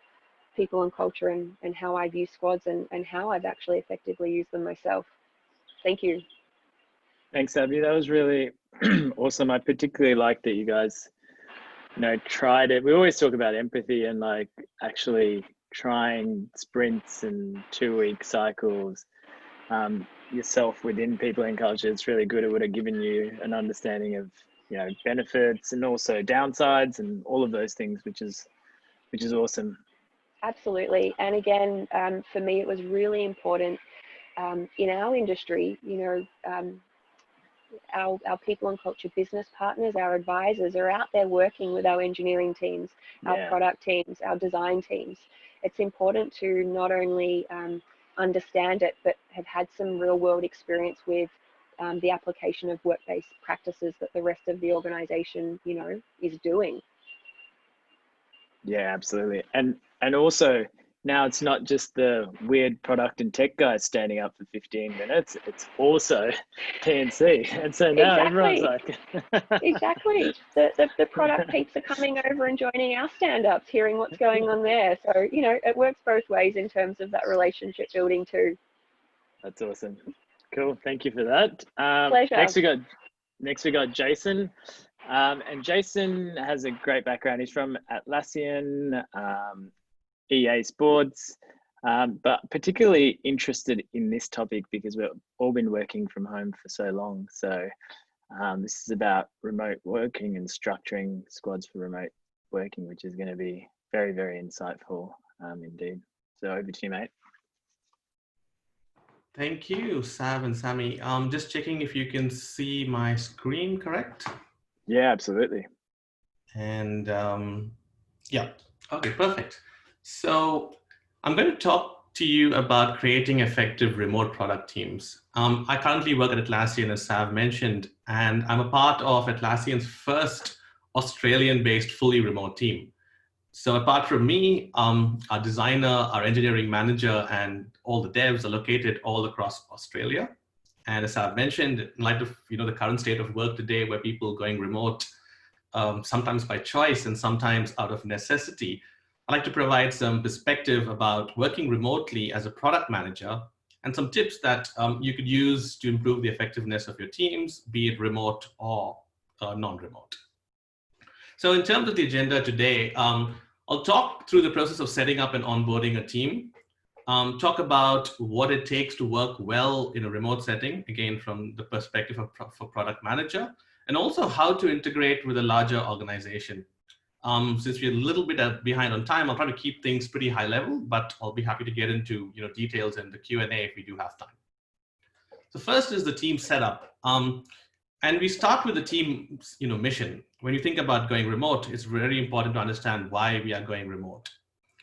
D: people and culture and how I view squads and how I've actually effectively used them myself. Thank you.
B: Thanks, Abby. That was really awesome. I particularly like that you guys, tried it. We always talk about empathy and like actually trying sprints and 2-week cycles yourself within people and culture. It's really good. It would have given you an understanding of, benefits and also downsides and all of those things, which is awesome.
D: Absolutely. And again, for me, it was really important in our industry, our people and culture business partners, our advisors are out there working with our engineering teams, our product teams, our design teams. It's important to not only understand it, but have had some real world experience with the application of work-based practices that the rest of the organization, is doing.
B: Yeah, absolutely. And also now it's not just the weird product and tech guys standing up for 15 minutes, it's also P&C. And so now everyone's like...
D: Exactly. The product peeps are coming over and joining our stand-ups, hearing what's going on there. So, it works both ways in terms of that relationship building too.
B: That's awesome. Cool. Thank you for that.
D: Pleasure.
B: Next we got Jason. And Jason has a great background. He's from Atlassian, EA Sports, but particularly interested in this topic because we've all been working from home for so long. So this is about remote working and structuring squads for remote working, which is going to be very, very insightful indeed. So over to you, mate.
E: Thank you, Sav and Sammy. Just checking if you can see my screen, correct?
B: Yeah, absolutely.
E: And yeah, okay, perfect. So I'm going to talk to you about creating effective remote product teams. I currently work at Atlassian, as Sav mentioned, and I'm a part of Atlassian's first Australian-based fully remote team. So apart from me, our designer, our engineering manager, and all the devs are located all across Australia. And as I've mentioned, in light of the current state of work today, where people are going remote, sometimes by choice and sometimes out of necessity, I'd like to provide some perspective about working remotely as a product manager and some tips that you could use to improve the effectiveness of your teams, be it remote or non-remote. So in terms of the agenda today, I'll talk through the process of setting up and onboarding a team, talk about what it takes to work well in a remote setting, again, from the perspective of product manager, and also how to integrate with a larger organization. Since we're a little bit behind on time, I'll try to keep things pretty high level, but I'll be happy to get into details in the Q&A if we do have time. So first is the team setup. And we start with the team's mission. When you think about going remote, it's very important to understand why we are going remote.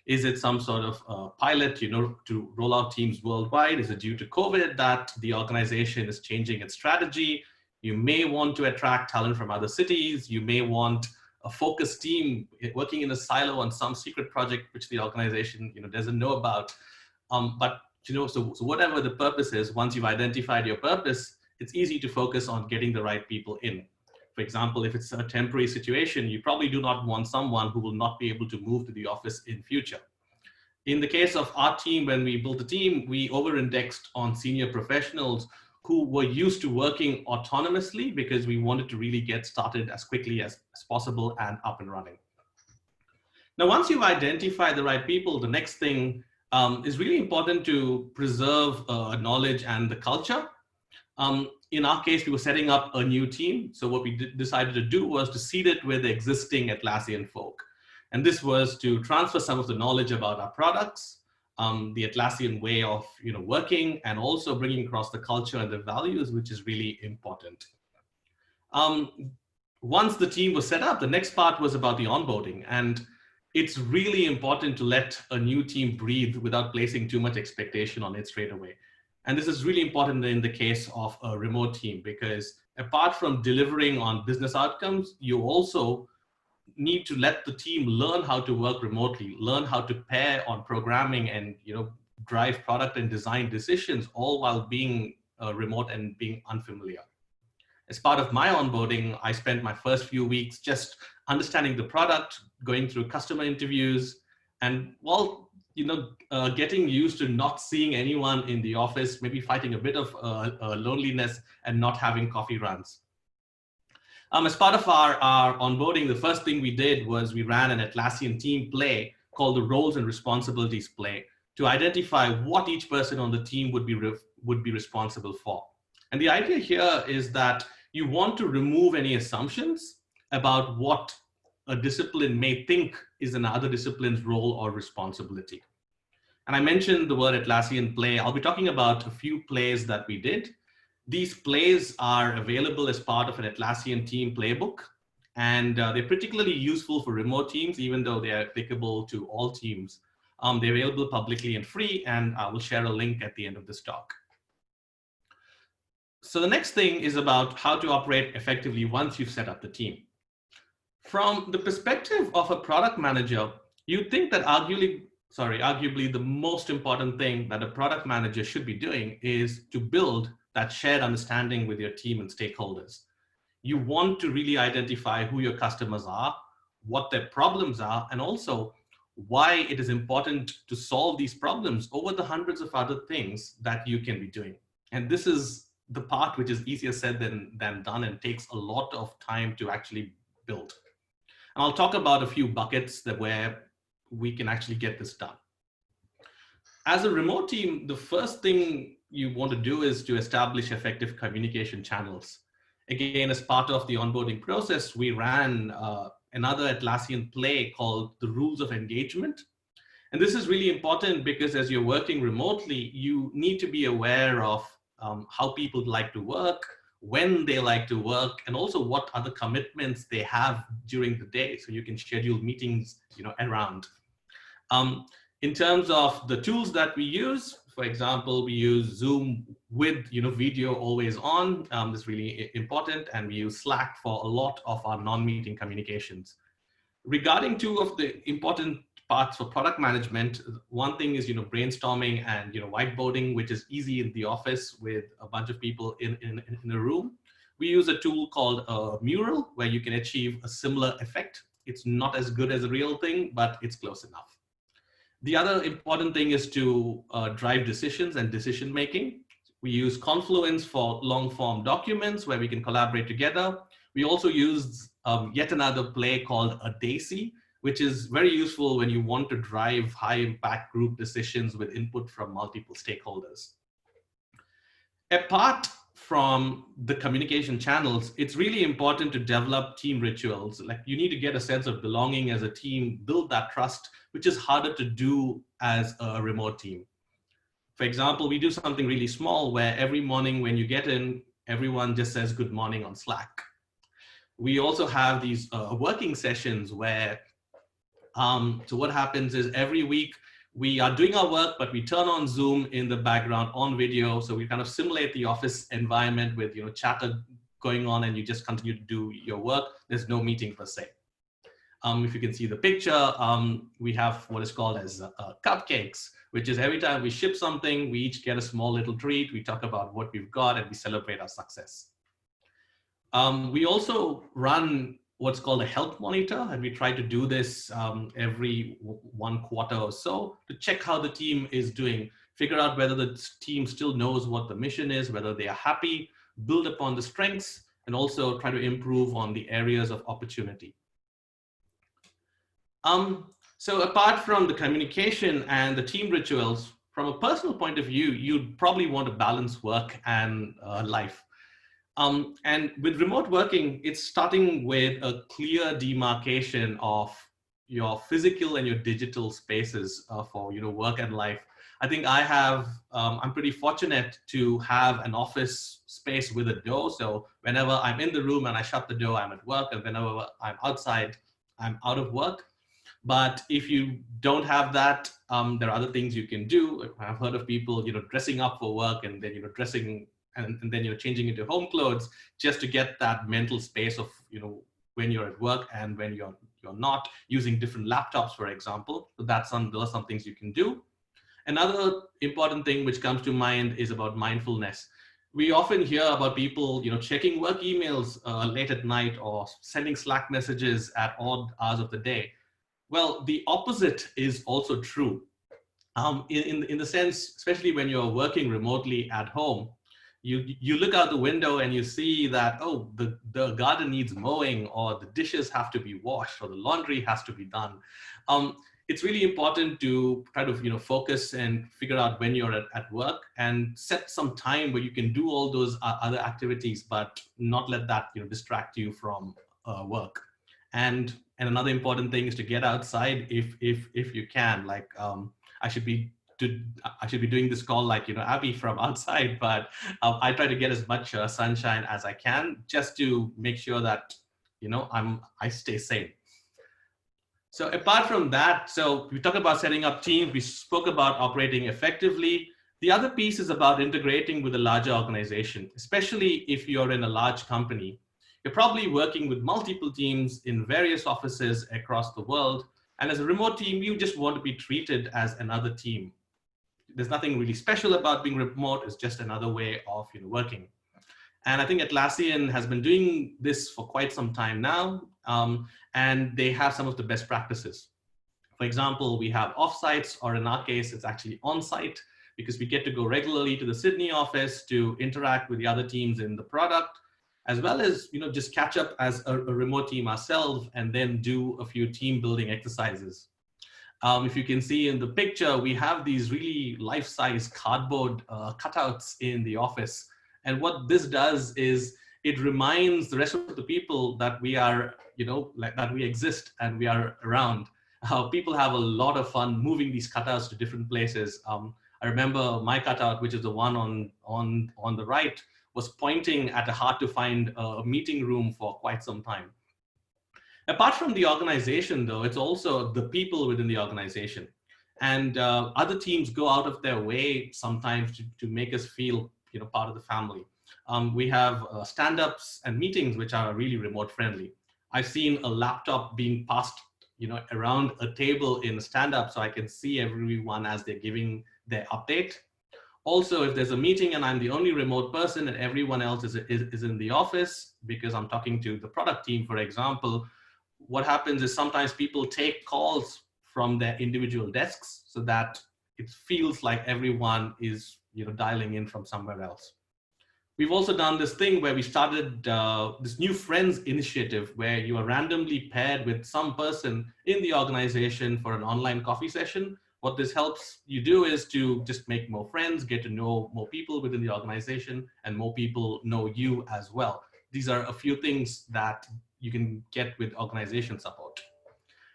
E: Is it some sort of pilot, to roll out teams worldwide? Is it due to COVID that the organization is changing its strategy? You may want to attract talent from other cities. You may want a focused team working in a silo on some secret project which the organization doesn't know about. So whatever the purpose is, once you've identified your purpose, it's easy to focus on getting the right people in. For example, if it's a temporary situation, you probably do not want someone who will not be able to move to the office in future. In the case of our team, when we built the team, we over-indexed on senior professionals who were used to working autonomously because we wanted to really get started as quickly as possible and up and running. Now, once you've identified the right people, the next thing is really important to preserve knowledge and the culture. In our case, we were setting up a new team. So what we decided to do was to seed it with existing Atlassian folk. And this was to transfer some of the knowledge about our products, the Atlassian way of working, and also bringing across the culture and the values, which is really important. Once the team was set up, the next part was about the onboarding. And it's really important to let a new team breathe without placing too much expectation on it straight away. And this is really important in the case of a remote team, because apart from delivering on business outcomes, you also need to let the team learn how to work remotely, learn how to pair on programming and drive product and design decisions, all while being remote and being unfamiliar. As part of my onboarding, I spent my first few weeks just understanding the product, going through customer interviews, and getting used to not seeing anyone in the office, maybe fighting a bit of loneliness and not having coffee runs. As part of our onboarding, the first thing we did was we ran an Atlassian team play called the Roles and Responsibilities play to identify what each person on the team would be responsible for. And the idea here is that you want to remove any assumptions about what a discipline may think is another discipline's role or responsibility. And I mentioned the word Atlassian play. I'll be talking about a few plays that we did. These plays are available as part of an Atlassian team playbook, and they're particularly useful for remote teams, even though they are applicable to all teams. They're available publicly and free, and I will share a link at the end of this talk. So the next thing is about how to operate effectively once you've set up the team. From the perspective of a product manager, you'd think that arguably the most important thing that a product manager should be doing is to build that shared understanding with your team and stakeholders. You want to really identify who your customers are, what their problems are, and also why it is important to solve these problems over the hundreds of other things that you can be doing. And this is the part which is easier said than done and takes a lot of time to actually build. And I'll talk about a few buckets where we can actually get this done. As a remote team, the first thing you want to do is to establish effective communication channels. Again, as part of the onboarding process, we ran another Atlassian play called The Rules of Engagement. And this is really important because as you're working remotely, you need to be aware of how people like to work, when they like to work, and also what other commitments they have during the day. So you can schedule meetings, around. In terms of the tools that we use, for example, we use Zoom with video always on. This is really important, and we use Slack for a lot of our non-meeting communications. Regarding two of the important parts for product management, one thing is brainstorming and whiteboarding, which is easy in the office with a bunch of people in a room. We use a tool called a mural where you can achieve a similar effect. It's not as good as a real thing, but it's close enough. The other important thing is to drive decisions and decision making. We use Confluence for long form documents where we can collaborate together. We also use yet another play called a DAISY, which is very useful when you want to drive high impact group decisions with input from multiple stakeholders. Apart from the communication channels, it's really important to develop team rituals. Like you need to get a sense of belonging as a team, build that trust, which is harder to do as a remote team. For example, we do something really small where every morning when you get in, everyone just says good morning on Slack. We also have these working sessions where, so what happens is every week we are doing our work, but we turn on Zoom in the background on video. So we kind of simulate the office environment with chatter going on, and you just continue to do your work. There's no meeting per se. If you can see the picture, we have what is called as cupcakes, which is every time we ship something, we each get a small little treat. We talk about what we've got and we celebrate our success. We also run what's called a health monitor, and we try to do this every 1 quarter or so to check how the team is doing, figure out whether the team still knows what the mission is, whether they are happy, build upon the strengths, and also try to improve on the areas of opportunity. So apart from the communication and the team rituals, from a personal point of view, you'd probably want to balance work and life. And with remote working, it's starting with a clear demarcation of your physical and your digital spaces for work and life. I think I'm pretty fortunate to have an office space with a door. So whenever I'm in the room and I shut the door, I'm at work, and whenever I'm outside, I'm out of work. But if you don't have that, there are other things you can do. I've heard of people, dressing up for work and then, dressing and then changing into home clothes just to get that mental space of, when you're at work and when you're not, using different laptops, for example. So those are some things you can do. Another important thing which comes to mind is about mindfulness. We often hear about people, checking work emails late at night or sending Slack messages at odd hours of the day. Well, the opposite is also true. In the sense, especially when you're working remotely at home, you look out the window and you see that, oh, the garden needs mowing, or the dishes have to be washed, or the laundry has to be done. It's really important to try to focus and figure out when you're at work and set some time where you can do all those other activities, but not let that distract you from work. And another important thing is to get outside if you can. Like I should be doing this call like Abby from outside, but I try to get as much sunshine as I can just to make sure that I stay sane. So apart from that, so we talked about setting up teams. We spoke about operating effectively. The other piece is about integrating with a larger organization, especially if you're in a large company. You're probably working with multiple teams in various offices across the world. And as a remote team, you just want to be treated as another team. There's nothing really special about being remote. It's just another way of working. And I think Atlassian has been doing this for quite some time now. And they have some of the best practices. For example, we have offsites, or in our case, it's actually on-site. because we get to go regularly to the Sydney office to interact with the other teams in the product, as well as, just catch up as a remote team ourselves and then do a few team building exercises. If you can see in the picture, we have these really life-size cardboard cutouts in the office. And what this does is it reminds the rest of the people that we are, that we exist and we are around. People have a lot of fun moving these cutouts to different places. I remember my cutout, which is the one on the right, was pointing at a hard to find meeting room for quite some time. Apart from the organization, though, it's also the people within the organization. And other teams go out of their way sometimes to make us feel, part of the family. We have stand-ups and meetings which are really remote friendly. I've seen a laptop being passed, around a table in a stand-up so I can see everyone as they're giving their update. Also, if there's a meeting and I'm the only remote person and everyone else is in the office because I'm talking to the product team, for example, what happens is sometimes people take calls from their individual desks so that it feels like everyone is dialing in from somewhere else. We've also done this thing where we started this new friends initiative where you are randomly paired with some person in the organization for an online coffee session. What this helps you do is to just make more friends, get to know more people within the organization, and more people know you as well. These are a few things that you can get with organization support.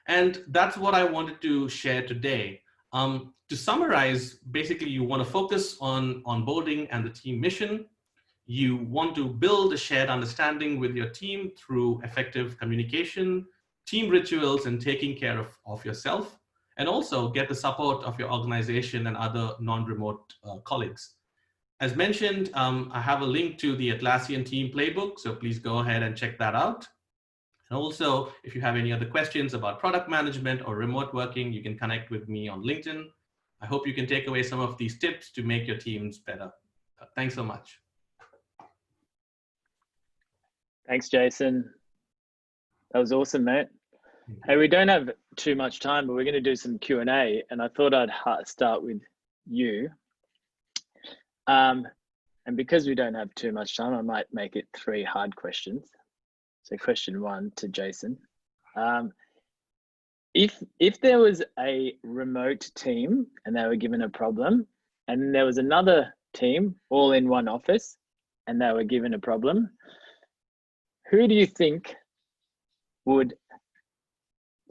E: And that's what I wanted to share today. To summarize, basically you want to focus on onboarding and the team mission. You want to build a shared understanding with your team through effective communication, team rituals, and taking care of yourself, and also get the support of your organization and other non-remote colleagues. As mentioned, I have a link to the Atlassian team playbook, so please go ahead and check that out. And also, if you have any other questions about product management or remote working, you can connect with me on LinkedIn. I hope you can take away some of these tips to make your teams better. Thanks so much.
B: Thanks, Jason. That was awesome, mate. Hey, we don't have too much time, but we're going to do some Q&A, and I thought I'd start with you. And because we don't have too much time, I might make it 3 hard questions. So question 1 to Jason. If there was a remote team and they were given a problem, and there was another team all in one office and they were given a problem, who do you think would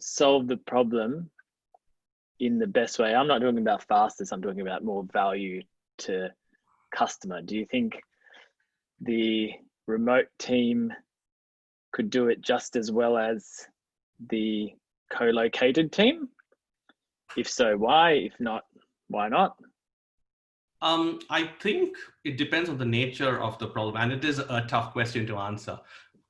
B: solve the problem in the best way? I'm not talking about fastest, I'm talking about more value to customer. Do you think the remote team could do it just as well as the co-located team? If so, why? If not, why not?
E: I think it depends on the nature of the problem, and it is a tough question to answer.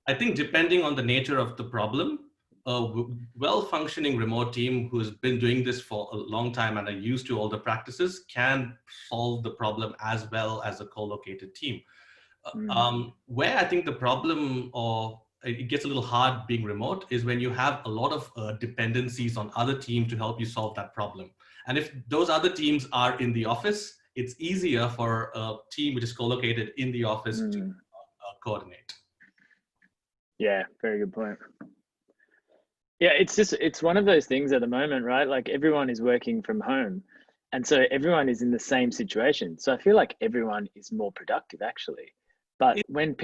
E: I think depending on the nature of the problem, a well-functioning remote team who's been doing this for a long time and are used to all the practices can solve the problem as well as a co-located team. Where I think the problem, or it gets a little hard being remote, is when you have a lot of dependencies on other teams to help you solve that problem. And if those other teams are in the office, it's easier for a team which is co-located in the office to coordinate.
B: Yeah, very good point. Yeah, it's one of those things at the moment, right? Like everyone is working from home. And so everyone is in the same situation. So I feel like everyone is more productive actually. But when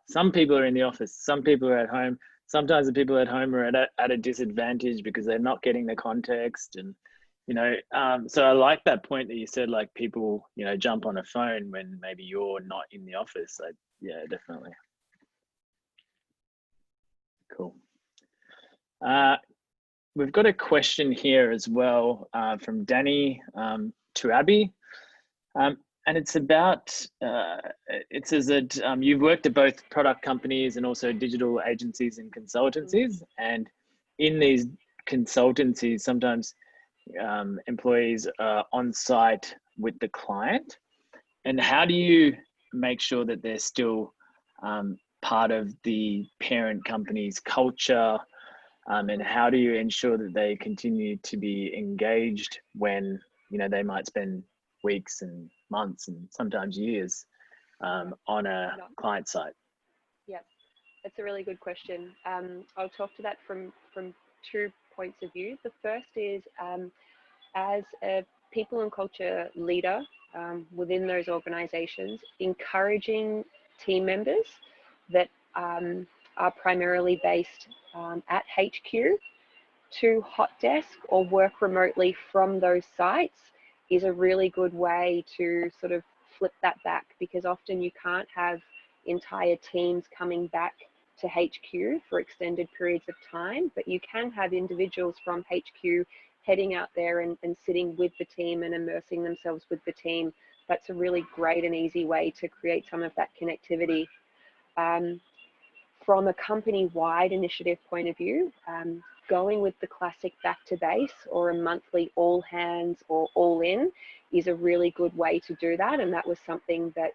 B: some people are in the office, some people are at home, sometimes the people at home are at a disadvantage because they're not getting the context. And, so I like that point that you said, like people, jump on a phone when maybe you're not in the office. Yeah, definitely. Cool. We've got a question here as well from Danny to Abby. And it's about, it says that you've worked at both product companies and also digital agencies and consultancies. And in these consultancies, sometimes employees are on site with the client. And how do you make sure that they're still part of the parent company's culture? And how do you ensure that they continue to be engaged when, they might spend weeks and months and sometimes years on a client site?
D: Yeah, that's a really good question. I'll talk to that from 2 points of view. The first is as a people and culture leader within those organizations, encouraging team members that are primarily based at HQ to hot desk or work remotely from those sites is a really good way to sort of flip that back, because often you can't have entire teams coming back to HQ for extended periods of time, but you can have individuals from HQ heading out there and sitting with the team and immersing themselves with the team. That's a really great and easy way to create some of that connectivity. From a company-wide initiative point of view, going with the classic back to base or a monthly all hands or all in is a really good way to do that. And that was something that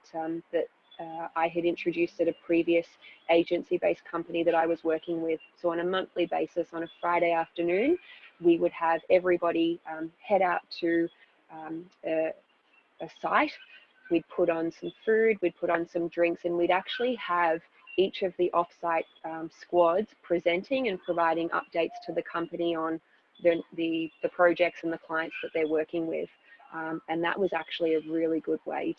D: I had introduced at a previous agency-based company that I was working with. So on a monthly basis, on a Friday afternoon, we would have everybody head out to a site. We'd put on some food, we'd put on some drinks, and we'd actually have each of the offsite squads presenting and providing updates to the company on the projects and the clients that they're working with. And that was actually a really good way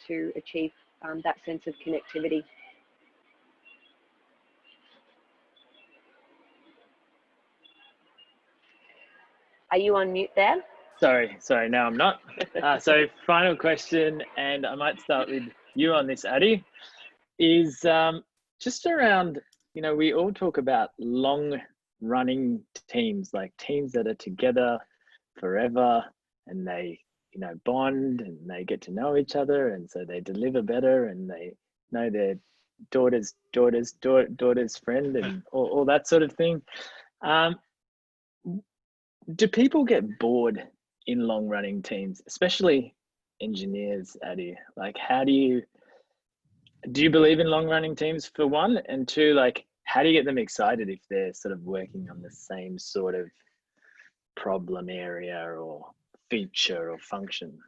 D: to achieve that sense of connectivity. Are you on mute there?
B: Sorry, no, I'm not. So final question, and I might start with you on this, Addy, is just around, we all talk about long running teams, like teams that are together forever and they, bond and they get to know each other. And so they deliver better and they know their daughter's friend and all that sort of thing. Do people get bored in long running teams, especially engineers, Addy? Like, how do you believe in long running teams, for one? And two, like, how do you get them excited if they're sort of working on the same sort of problem area or feature or function?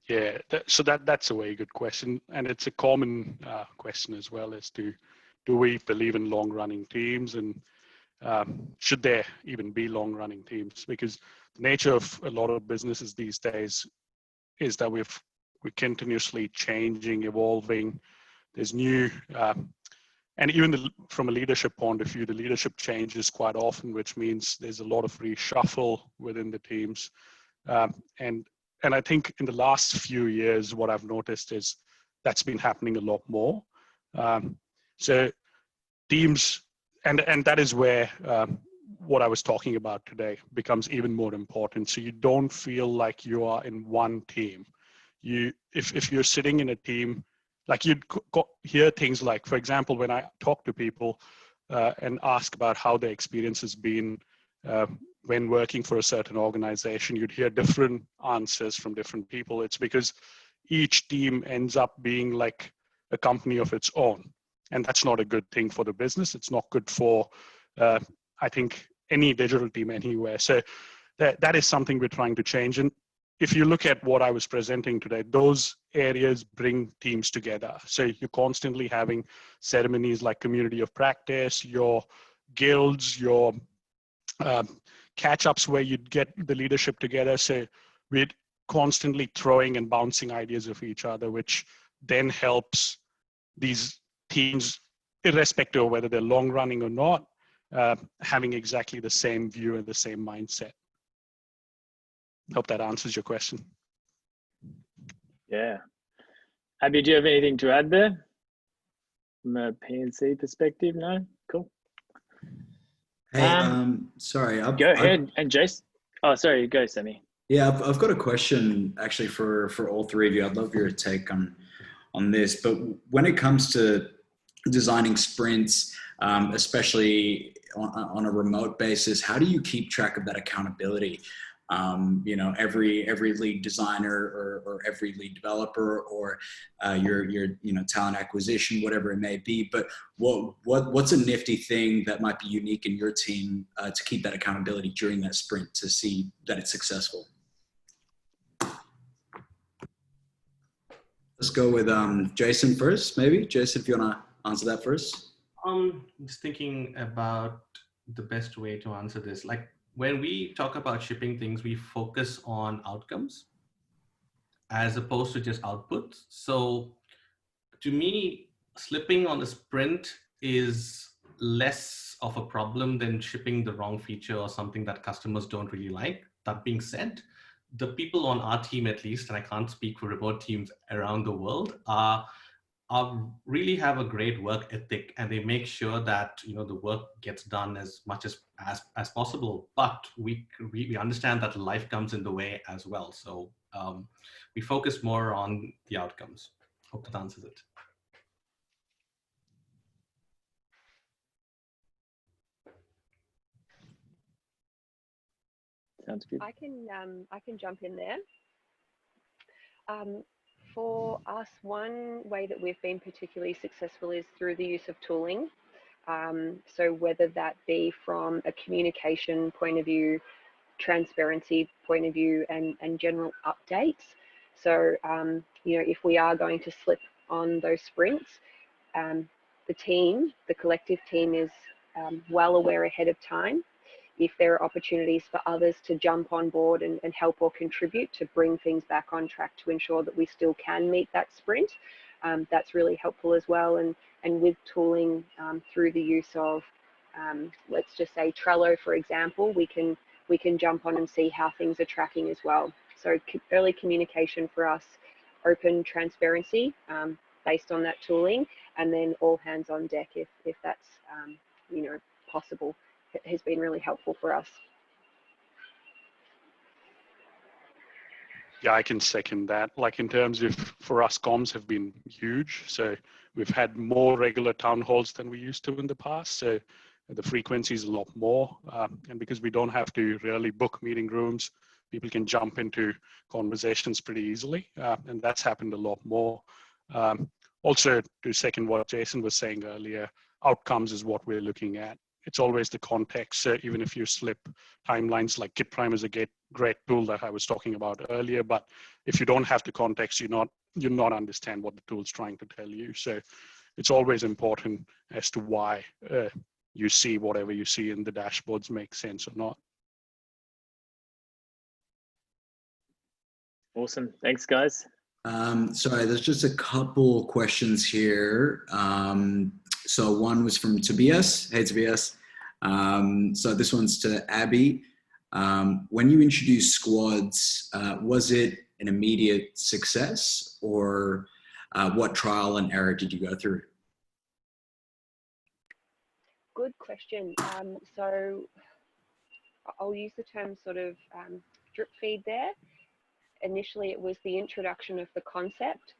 C: Yeah, so that's a very good question, and it's a common question as well, as to do we believe in long running teams, and should there even be long running teams? Because the nature of a lot of businesses these days is that we're continuously changing, evolving. There's new, and even from a leadership point of view, the leadership changes quite often, which means there's a lot of reshuffle within the teams. And I think in the last few years, what I've noticed is that's been happening a lot more. So teams, and that is where what I was talking about today becomes even more important. So you don't feel like you are in one team. If you're sitting in a team, like you'd hear things like, for example, when I talk to people and ask about how their experience has been when working for a certain organization, you'd hear different answers from different people. It's because each team ends up being like a company of its own. And that's not a good thing for the business. It's not good for, I think, any digital team anywhere. So that is something we're trying to change. And if you look at what I was presenting today, those areas bring teams together. So you're constantly having ceremonies like community of practice, your guilds, your catch-ups where you'd get the leadership together. So we're constantly throwing and bouncing ideas of each other, which then helps these teams, irrespective of whether they're long running or not, having exactly the same view and the same mindset. Hope that answers your question.
B: Yeah. Abby, do you have anything to add there from a PNC perspective? No? Cool.
A: Hey, sorry.
B: Go ahead. And Jace. Oh, sorry. Go, Sammy.
A: Yeah, I've got a question actually for all three of you. I'd love your take on this. But when it comes to designing sprints, especially on a remote basis, how do you keep track of that accountability? Every lead designer or every lead developer or your talent acquisition, whatever it may be. But what's a nifty thing that might be unique in your team to keep that accountability during that sprint to see that it's successful? Let's go with Jason first, maybe. Jason, if you want to answer that first.
E: Just thinking about the best way to answer this. Like when we talk about shipping things, we focus on outcomes as opposed to just outputs. So to me, slipping on a sprint is less of a problem than shipping the wrong feature or something that customers don't really like. That being said, the people on our team, at least, and I can't speak for remote teams around the world, are really have a great work ethic, and they make sure that the work gets done as much as possible. But we understand that life comes in the way as well, so we focus more on the outcomes. Hope that answers it.
B: Sounds good.
D: I can jump in there. For us, one way that we've been particularly successful is through the use of tooling. So whether that be from a communication point of view, transparency point of view, and general updates. So if we are going to slip on those sprints, the collective team is well aware ahead of time if there are opportunities for others to jump on board and help or contribute to bring things back on track to ensure that we still can meet that sprint. That's really helpful as well. And with tooling through the use of, let's just say Trello, for example, we can jump on and see how things are tracking as well. So early communication for us, open transparency based on that tooling, and then all hands on deck if that's possible. It has been really helpful for us.
C: Yeah, I can second that. Like in terms of, for us, comms have been huge. So we've had more regular town halls than we used to in the past. So the frequency is a lot more. And because we don't have to really book meeting rooms, people can jump into conversations pretty easily. And that's happened a lot more. Also, to second what Jason was saying earlier, outcomes is what we're looking at. It's always the context. Even if you slip timelines, like KitPrime is a great tool that I was talking about earlier, but if you don't have the context, you'll not understand what the tool's trying to tell you. So it's always important as to why you see whatever you see in the dashboards make sense or not.
B: Awesome. Thanks, guys.
A: Sorry, there's just a couple questions here. So one was from Tobias. Hey, Tobias. So this one's to Abby. When you introduced squads, was it an immediate success, or what trial and error did you go through?
D: Good question. So I'll use the term sort of drip feed there. Initially, it was the introduction of the concept.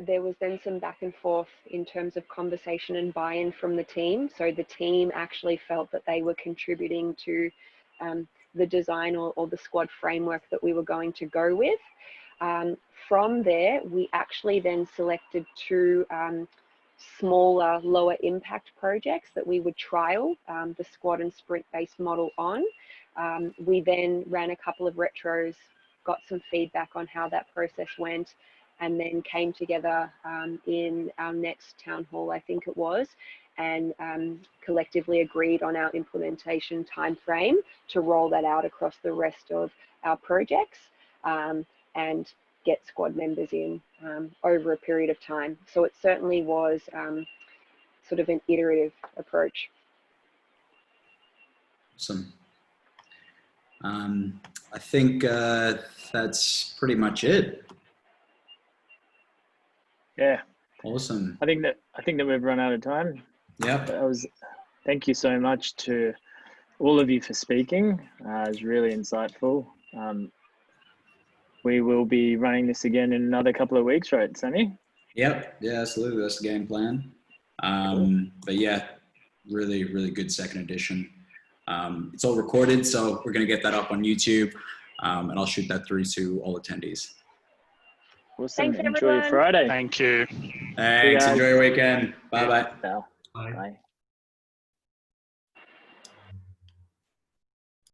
D: There was then some back and forth in terms of conversation and buy-in from the team. So the team actually felt that they were contributing to the design or the squad framework that we were going to go with. From there, we actually then selected two smaller, lower impact projects that we would trial the squad and sprint based model on. We then ran a couple of retros, got some feedback on how that process went, and then came together in our next town hall, I think it was, and collectively agreed on our implementation timeframe to roll that out across the rest of our projects and get squad members in over a period of time. So it certainly was sort of an iterative approach.
A: Awesome. I think that's pretty much it.
B: Yeah.
A: Awesome.
B: I think that we've run out of time.
A: Yep.
B: Thank you so much to all of you for speaking. It was really insightful. We will be running this again in another couple of weeks, right, Sammy?
A: Yep. Yeah, absolutely. That's the game plan. But yeah, really, really good second edition. It's all recorded, so we're going to get that up on YouTube, and I'll shoot that through to all attendees.
B: Awesome.
D: Thanks,
B: Enjoy your
D: everyone.
B: Friday.
C: Thank you.
A: Thanks. Enjoy your weekend. Bye-bye.
B: Bye.